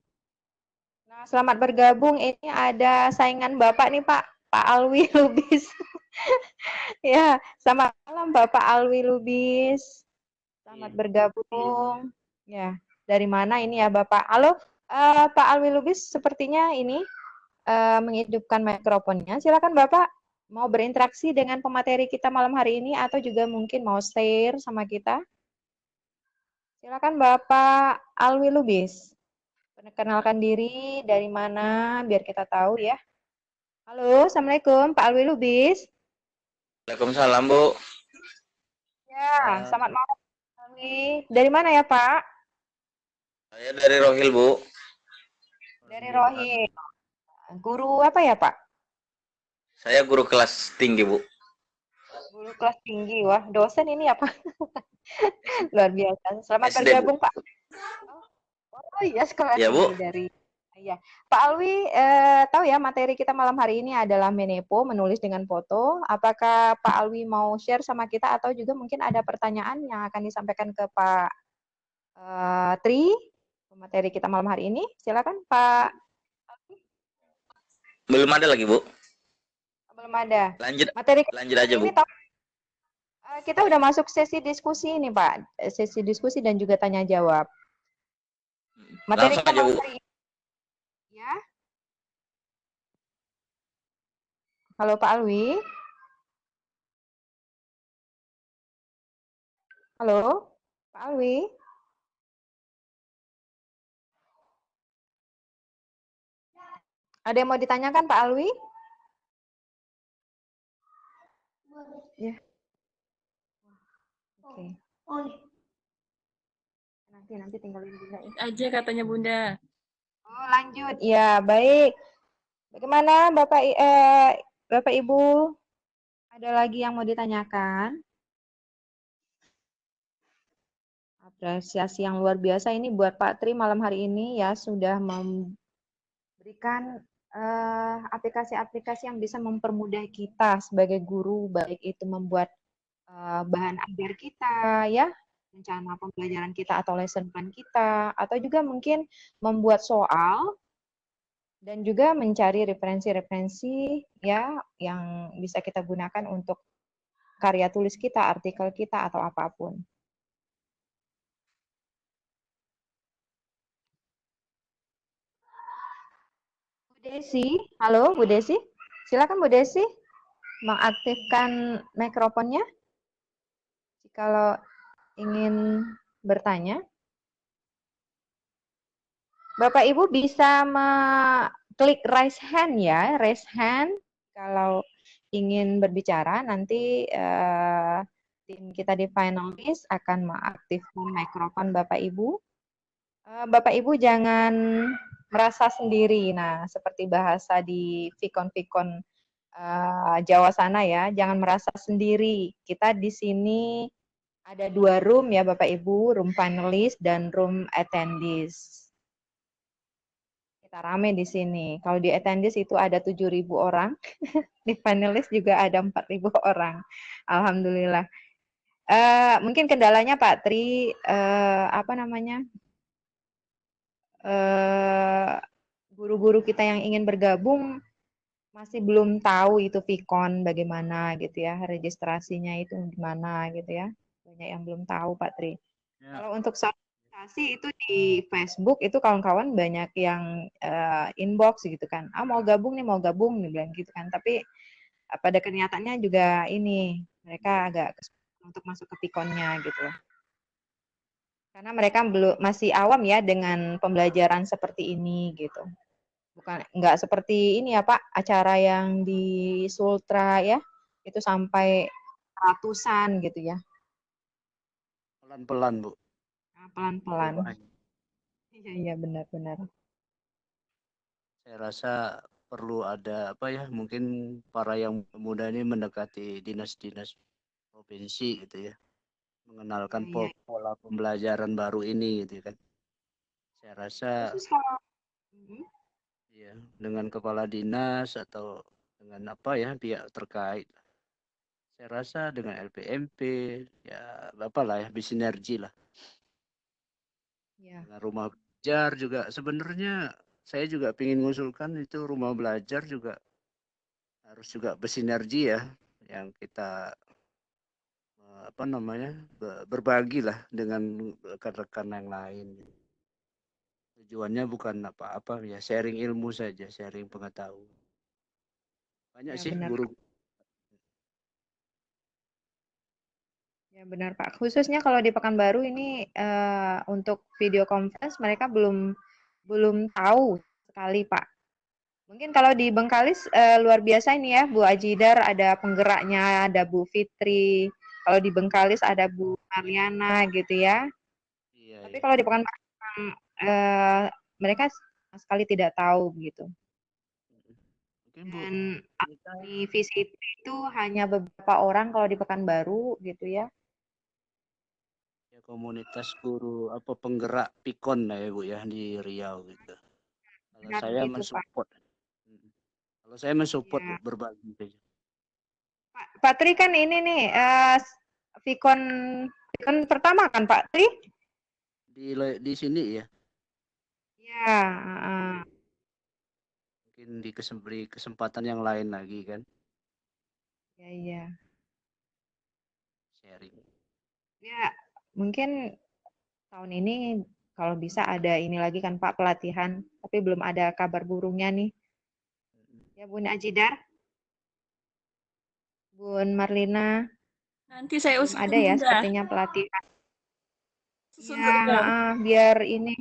Nah, selamat bergabung. Ini ada saingan Bapak nih, Pak. Pak Alwi Lubis. Ya, selamat malam Bapak Alwi Lubis. Selamat bergabung. Ya, dari mana ini ya Bapak? Halo, Pak Alwi Lubis sepertinya ini menghidupkan mikrofonnya. Silakan Bapak mau berinteraksi dengan pemateri kita malam hari ini atau juga mungkin mau share sama kita. Silakan Bapak Alwi Lubis. Perkenalkan diri dari mana biar kita tahu ya. Halo, Assalamualaikum Pak Alwi Lubis. Waalaikumsalam, Bu. Ya, selamat malam Pak Alwi. Dari mana ya Pak? Saya dari Rohil, Bu. Dari Rohit. Guru apa ya Pak? Saya guru kelas tinggi, Bu. Guru kelas tinggi. Wah, dosen ini apa? Luar biasa. Selamat SD, bergabung Bu. Pak. Oh iya, sekolah Ya, tinggi Bu. dari iya. Pak Alwi, tahu ya materi kita malam hari ini adalah Menepo, menulis dengan foto. Apakah Pak Alwi mau share sama kita atau juga mungkin ada pertanyaan yang akan disampaikan ke Pak Tri, materi kita malam hari ini? Silakan Pak. Belum ada lagi, Bu. Belum ada. Lanjut, Materi kita lanjut malam aja, hari Bu. ini tahu kita udah masuk sesi diskusi nih Pak, sesi diskusi dan juga tanya jawab. Materi Langsung kita aja, malam Bu. hari ini ya. Halo Pak Alwi. Halo, Pak Alwi. Ada yang mau ditanyakan Pak Alwi? Ya. Oke. Nanti tinggalin Bunda ya. Aja katanya Bunda. Oh, lanjut. Ya, baik. Bagaimana Bapak Ibu? Ada lagi yang mau ditanyakan? Apresiasi yang luar biasa ini buat Pak Tri malam hari ini ya sudah memberikan aplikasi-aplikasi yang bisa mempermudah kita sebagai guru, baik itu membuat bahan ajar kita ya, rencana pembelajaran kita atau lesson plan kita, atau juga mungkin membuat soal dan juga mencari referensi-referensi ya yang bisa kita gunakan untuk karya tulis kita, artikel kita atau apapun. Bu Desi, halo Bu Desi, silakan Bu Desi mengaktifkan mikrofonnya kalau ingin bertanya. Bapak Ibu bisa klik raise hand ya, raise hand kalau ingin berbicara. Nanti tim kita di finalis akan mengaktifkan mikrofon Bapak Ibu. Bapak Ibu jangan merasa sendiri. Nah, seperti bahasa di Vicon-Vicon Jawa sana ya, jangan merasa sendiri. Kita di sini ada 2 room ya Bapak Ibu, room finalis dan room attendees. Kita rame di sini. Kalau di attendees itu ada 7.000 orang, di finalis juga ada 4.000 orang. Alhamdulillah. Mungkin kendalanya Pak Tri, guru-guru kita yang ingin bergabung masih belum tahu itu Vicon bagaimana gitu ya, registrasinya itu gimana gitu ya. Banyak yang belum tahu Pak Tri. Ya. Kalau untuk itu di Facebook itu kawan-kawan banyak yang inbox gitu kan, mau gabung nih bilang gitu kan, tapi pada kenyataannya juga ini mereka agak kesulitan untuk masuk ke Vicon-nya gitu loh, karena mereka masih awam ya dengan pembelajaran seperti ini gitu, nggak seperti ini ya Pak, acara yang di Sultra ya itu sampai ratusan gitu ya. Pelan-pelan Bu. Pelan-pelan. Iya benar-benar. Saya rasa perlu ada mungkin para yang muda ini mendekati dinas-dinas provinsi gitu ya, mengenalkan pola pembelajaran baru ini gitu kan. Saya rasa ya dengan kepala dinas atau dengan pihak terkait. Saya rasa dengan LPMP ya bersinergi lah. Ya. Dengan rumah belajar juga sebenarnya saya juga ingin mengusulkan itu rumah belajar juga harus juga bersinergi ya, yang kita berbagi lah dengan rekan-rekan yang lain. Tujuannya bukan apa-apa ya, sharing ilmu saja, sharing pengetahuan. Banyak ya, sih benar. Guru. Ya benar Pak. Khususnya kalau di Pekanbaru ini untuk video conference mereka belum tahu sekali Pak. Mungkin kalau di Bengkalis luar biasa ini ya, Bu Ajidar ada penggeraknya, ada Bu Fitri. Kalau di Bengkalis ada Bu Mariana gitu ya. Iya, tapi kalau di Pekanbaru mereka sama sekali tidak tahu begitu. Dan di visit itu hanya beberapa orang kalau di Pekanbaru gitu ya. Ya komunitas guru penggerak Pikon lah ya Bu ya di Riau gitu. Kalau saya mensupport. Kalau saya mensupport ya. Berbagi saja. Pak Tri kan ini nih Vicon pertama kan Pak Tri? Di sini ya. Ya. Mungkin di kesempatan yang lain lagi kan. Iya. Sharing. Ya, mungkin tahun ini kalau bisa ada ini lagi kan Pak pelatihan, tapi belum ada kabar burungnya nih. Ya Bun Ajidar, Bun Marlina. Nanti saya usul ada ya sepertinya pelatihan. Ya, biar ini.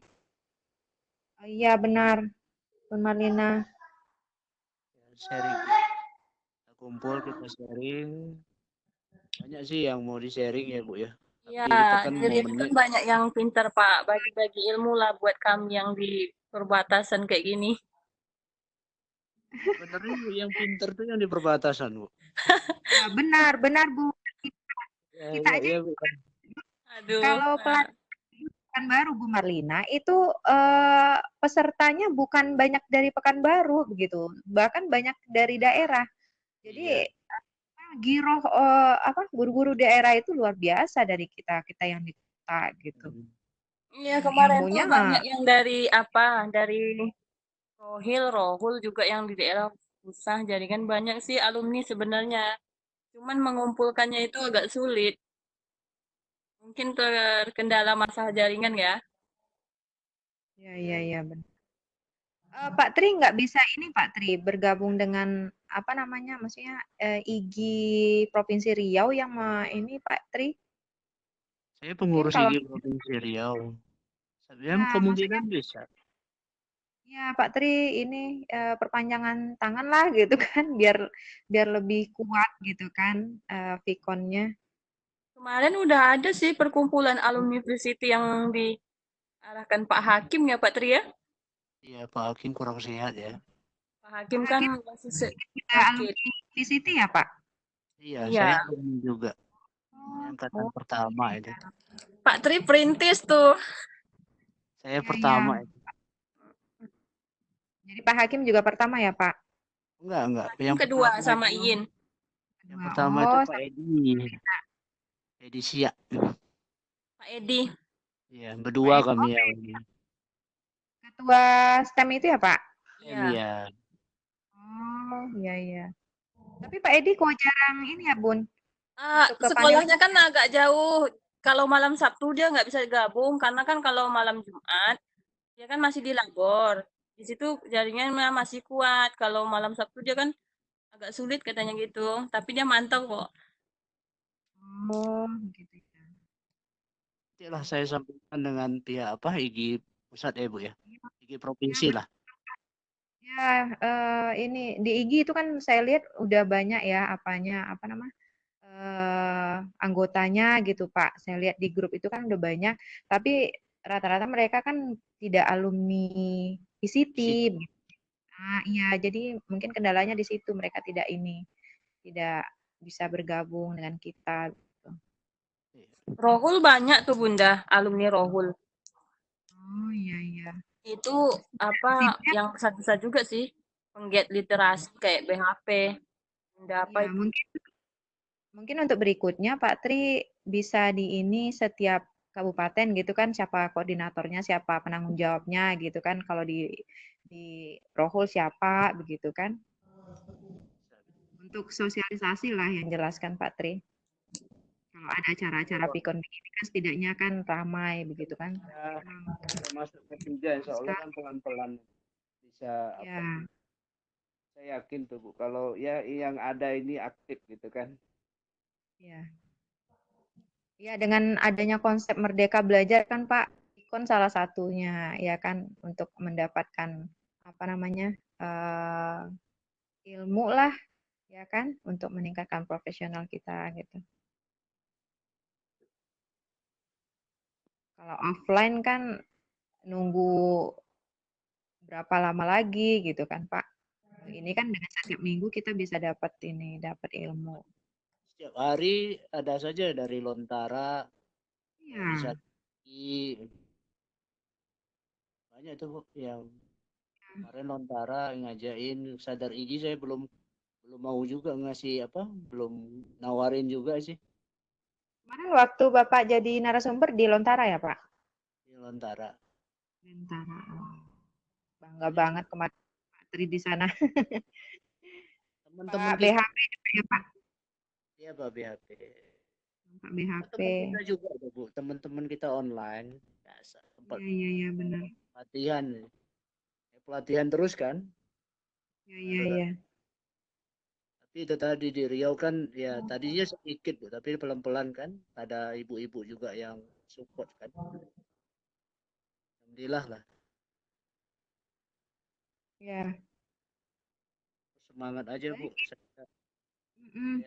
Iya benar, Bun Marlina. Sharing. Kita kumpul, kita sharing. Banyak sih yang mau di-sharing ya Bu ya. Iya, kan banyak yang pintar Pak, bagi-bagi ilmu lah buat kami yang di perbatasan kayak gini. Sebenarnya yang pintar tuh yang di perbatasan Bu. Ya, benar Bu. Kita aja. Bu. Aduh. Kalau Pekanbaru, Bu Marlina, itu pesertanya bukan banyak dari Pekanbaru begitu, bahkan banyak dari daerah. Jadi Iya. giroh guru-guru daerah itu luar biasa dari kita yang di kota gitu. Hmm. Iya, Dan kemarin tuh ilmunya banyak yang dari Rohul juga yang di daerah susah. Jadi kan banyak sih alumni sebenarnya. Cuman mengumpulkannya itu agak sulit. Mungkin terkendala masalah jaringan ya. ya benar. Pak Tri nggak bisa ini Pak Tri bergabung dengan apa namanya, maksudnya IGI Provinsi Riau yang ini Pak Tri. Saya Mungkin pengurus kalau IGI Provinsi Riau. Saya ya maksudnya kemungkinan bisa. ya Pak Tri ini perpanjangan tangan lah gitu kan, biar biar lebih kuat gitu kan Vkonnya. Kemarin udah ada sih perkumpulan alumni university yang diarahkan Pak Hakim ya Pak Tri ya. Iya, Pak Hakim kurang sehat ya. Pak Pak Hakim kan Hakim masih juga sakit. alumni VCT ya Pak? Iya, Iya. saya alumni juga. Saya angkatan Oh, pertama itu. Pak Tri perintis tuh. Saya iya iya. pertama itu. Jadi Pak Hakim juga pertama ya Pak? Enggak. Hakim Yang kedua pertama sama itu, Iin. yang Kedua. pertama itu Oh, Pak sama Edi. kita. Edi Siak. Pak Edi. Iya, Pak berdua Edi. kami Oh, ya. ketua STEM itu ya Pak? Iya. Ya. Oh, iya iya. Tapi Pak Edi kok jarang ini ya Bun, masuk ke panel. Sekolahnya kan agak jauh. Kalau malam Sabtu dia nggak bisa gabung karena kan kalau malam Jumat dia kan masih di labor. Di situ jaringannya masih kuat. Kalau malam Sabtu dia kan agak sulit katanya gitu. Tapi dia mantau kok. Oh, gitu ya. Nantilah saya sampaikan dengan pihak apa IGI pusat ya Bu ya. IGI Ya, provinsi lah. ya ini di IGI itu kan saya lihat udah banyak ya apa nama anggotanya gitu Pak. Saya lihat di grup itu kan udah banyak, tapi rata-rata mereka kan tidak alumni ICT. Visit. Iya, jadi mungkin kendalanya di situ mereka tidak bisa bergabung dengan kita. Gitu. Rohul banyak tuh Bunda, alumni Rohul. Oh iya iya. Itu apa Nasibnya, yang susah-susah juga sih. Penggiat literasi kayak BHP. Bunda apa ya itu. mungkin untuk berikutnya Pak Tri bisa di ini setiap kabupaten gitu kan siapa koordinatornya, siapa penanggung jawabnya gitu kan. Kalau di Rohul siapa begitu kan. Untuk sosialisasi lah yang jelaskan Pak Tri. Kalau ada acara-acara pikon begini kan setidaknya kan ramai begitu kan. Ya, Memang saya masuk ke tiga insya Allah kan pelan-pelan bisa apa. ya, Saya yakin tuh Bu kalau ya yang ada ini aktif gitu kan. ya. Ya, dengan adanya konsep Merdeka Belajar kan Pak, Pikon salah satunya ya kan untuk mendapatkan apa namanya ilmu lah ya kan untuk meningkatkan profesional kita gitu. Kalau offline kan nunggu berapa lama lagi gitu kan Pak. Ini kan dengan setiap minggu kita bisa dapat ilmu. Setiap hari ada saja dari Lontara, dari Iya, Sati, banyak tuh Bu yang kemarin Lontara ngajain sadar IGI saya belum belum mau juga ngasih apa belum nawarin juga sih kemarin waktu Bapak jadi narasumber di Lontara ya Pak? di Lontara. Lontara. Bangga banget kemarin Pak Tri di sana. Teman-teman Pak kita BHP ya Pak. ya Pak BHP. Pak BHP. Teman kita juga ada Bu, teman-teman kita online biasa tempat Iya benar. pelatihan. Pelatihan terus kan? Iya. Tapi itu tadi di Riau kan ya tadinya sedikit Bu, tapi pelan-pelan kan ada ibu-ibu juga yang support kan. Alhamdulillah lah. Ya. Semangat aja Bu. Saya Mm-mm.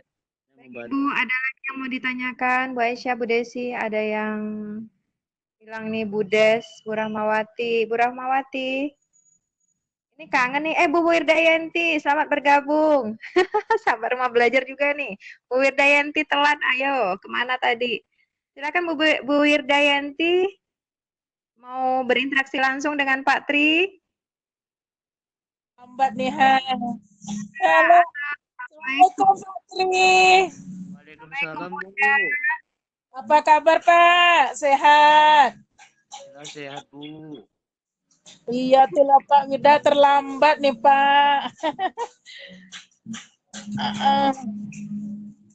membantu. Bu, ada lagi yang mau ditanyakan? Bu Aisyah, Bu Desi, ada yang bilang nih Bu Des, Bu Rahmawati. Bu Rahmawati, ini kangen nih. Bu Wirdayanti, selamat bergabung. Sabar mau belajar juga nih. Bu Wirdayanti telat, ayo. Kemana tadi? Silakan Bu Wirdayanti. Mau berinteraksi langsung dengan Pak Tri? Lambat nih, Halo, Assalamualaikum Pak Tri. Waalaikumsalam Bu. Apa kabar Pak? Sehat? Alhamdulillah sehat Bu. Iya tuh lah Pak, udah terlambat nih Pak.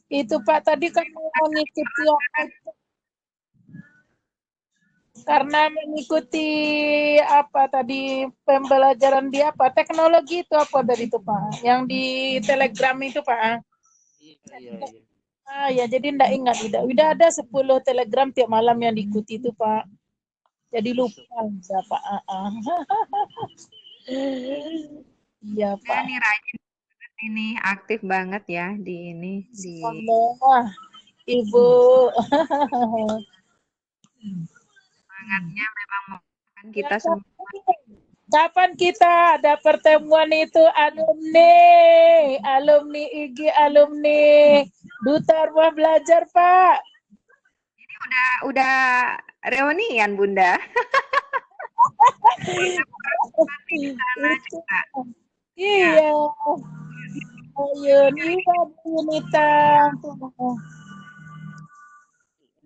Itu Pak tadi kan mau mengikuti apa itu? Karena mengikuti apa tadi pembelajaran di apa teknologi itu apa dari itu Pak? Yang di Telegram itu Pak? Iya. Ya jadi enggak ingat udah ada 10 Telegram tiap malam yang diikuti itu Pak. Jadi lupa siapa. Iya Pak. Nih rajin ini aktif banget ya di ini di Allah, Ibu. semangatnya memang kan kita semua. Kapan kita ada pertemuan itu alumni IG alumni Duta Rumah Belajar Pak. Ini udah reunian Bunda. Iya. Ayo nih Nita.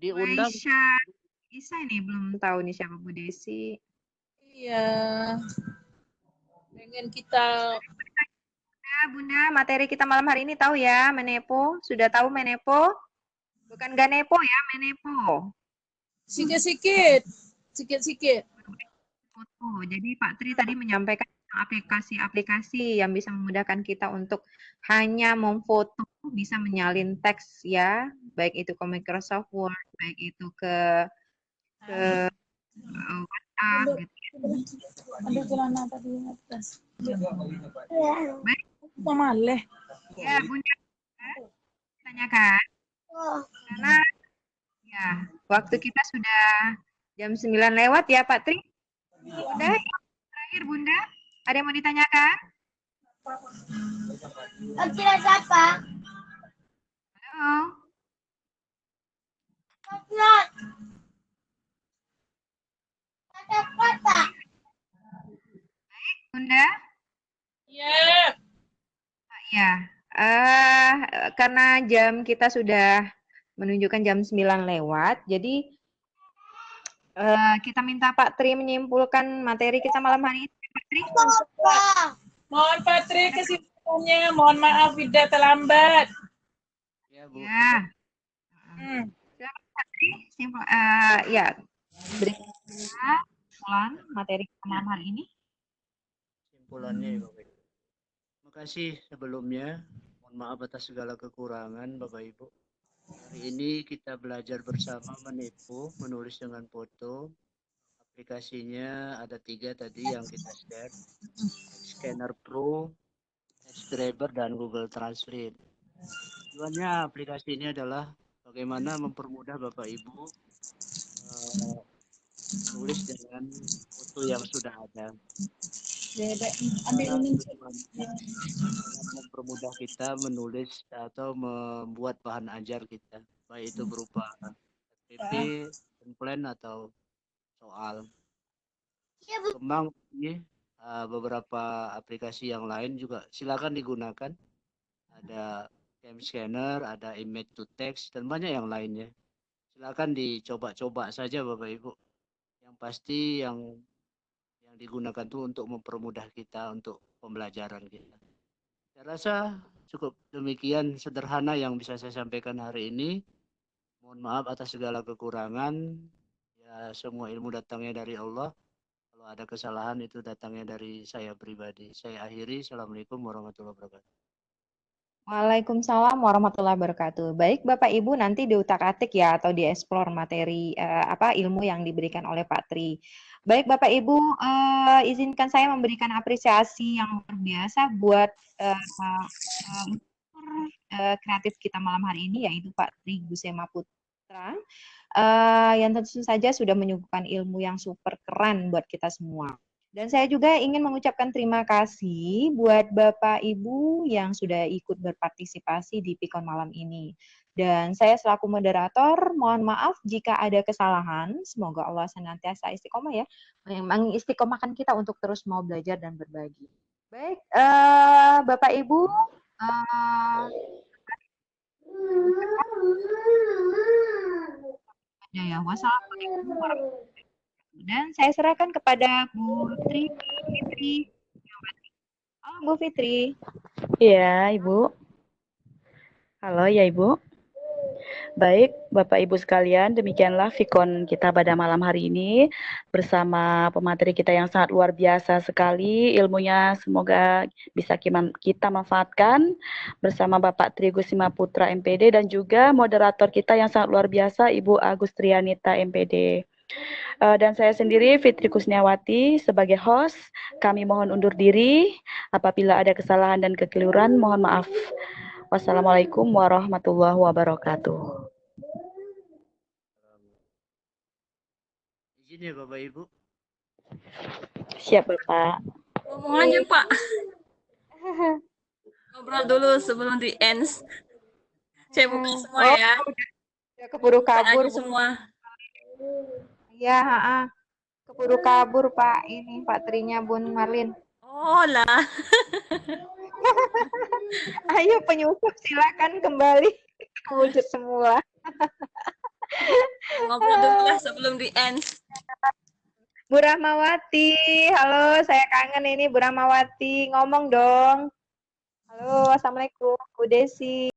Diundang. Isa ini belum tahu nih siapa Bu Desi. Iya. Pengen kita. Bunda, materi kita malam hari ini tahu ya, Menepo. Sudah tahu Menepo? Bukan Ganepo ya, Menepo. Sikit-sikit. Foto. Jadi Pak Tri tadi menyampaikan aplikasi-aplikasi yang bisa memudahkan kita untuk hanya memfoto, bisa menyalin teks ya, baik itu ke Microsoft Word, baik itu ke WhatsApp gitu. Ada celana tadi atas. Baik. Maleh. Ya, Bunda. Tanyakan. Karena ya, waktu kita sudah jam 9 lewat ya, Pak Tri. Udah, terakhir Bunda. Ada yang mau ditanyakan? Kira siapa? Halo. Ada kota. Baik, Bunda. Iya. Ya, karena jam kita sudah menunjukkan jam 9 lewat, jadi kita minta Pak Tri menyimpulkan materi kita malam hari ini. Pak Tri. Mohon Pak Tri kesimpulannya. Mohon maaf tidak terlambat. Ya Bu. Ya. Silakan Pak Tri. Ya, berikan kesimpulan materi kita malam hari ini. Kesimpulannya ya Bapak Ibu. Terima kasih sebelumnya. Mohon maaf atas segala kekurangan Bapak Ibu. Hari ini kita belajar bersama Menepo, menulis dengan foto. Aplikasinya ada 3 tadi yang kita share. Scanner Pro, Scriber, dan Google Translate. Tujuannya aplikasi ini adalah bagaimana mempermudah Bapak Ibu tulis dengan foto yang sudah ada. Mempermudah kita menulis atau membuat bahan ajar kita, baik itu berupa PPT, template atau soal. Kembang beberapa aplikasi yang lain juga silakan digunakan. Ada Cam Scanner, ada Image to Text, dan banyak yang lainnya. Silakan dicoba-coba saja Bapak Ibu. Yang pasti yang digunakan itu untuk mempermudah kita untuk pembelajaran kita. Saya rasa cukup demikian sederhana yang bisa saya sampaikan hari ini. Mohon maaf atas segala kekurangan. Ya, semua ilmu datangnya dari Allah. Kalau ada kesalahan itu datangnya dari saya pribadi. Saya akhiri. Assalamualaikum warahmatullahi wabarakatuh. Waalaikumsalam warahmatullahi wabarakatuh. Baik Bapak Ibu, nanti diutak-atik ya atau dieksplor materi ilmu yang diberikan oleh Pak Tri. Baik Bapak Ibu, izinkan saya memberikan apresiasi yang luar biasa buat kreatif kita malam hari ini, yaitu Pak Tri Gusema Putra, yang tentu saja sudah menyuguhkan ilmu yang super keren buat kita semua. Dan saya juga ingin mengucapkan terima kasih buat Bapak Ibu yang sudah ikut berpartisipasi di Pikon malam ini. Dan saya selaku moderator, mohon maaf jika ada kesalahan. Semoga Allah senantiasa istiqomah ya, mengistiqomahkan kita untuk terus mau belajar dan berbagi. Baik, Bapak Ibu, ya, wassalamualaikum warahmatullahi wabarakatuh. Dan saya serahkan kepada Bu Fitri. Halo Bu Fitri. Iya, Ibu. Halo ya, Ibu. Baik, Bapak Ibu sekalian, demikianlah Vikon kita pada malam hari ini bersama pemateri kita yang sangat luar biasa sekali. Ilmunya semoga bisa kita manfaatkan bersama Bapak Trigusima Putra MPD dan juga moderator kita yang sangat luar biasa, Ibu Agustrianita MPD. Dan saya sendiri Fitri Kusniawati sebagai host, kami mohon undur diri. Apabila ada kesalahan dan kekeliruan, mohon maaf. Wassalamualaikum warahmatullahi wabarakatuh. Izin ya Bapak Ibu. Siap Bapak. Ngomong aja Pak. Ngobrol dulu sebelum di ends. Saya buka semua ya. Udah keburu kabur Aja semua. Ya, keburu kabur Pak ini Pak Trinya Bun Marlin. Oh lah. Ayo penyusup silakan kembali wujud semula. Ngobrol dulu lah sebelum di ends. Bu Rahmawati, halo, saya kangen ini Bu Rahmawati, ngomong dong. Halo, assalamualaikum, Bu Desi.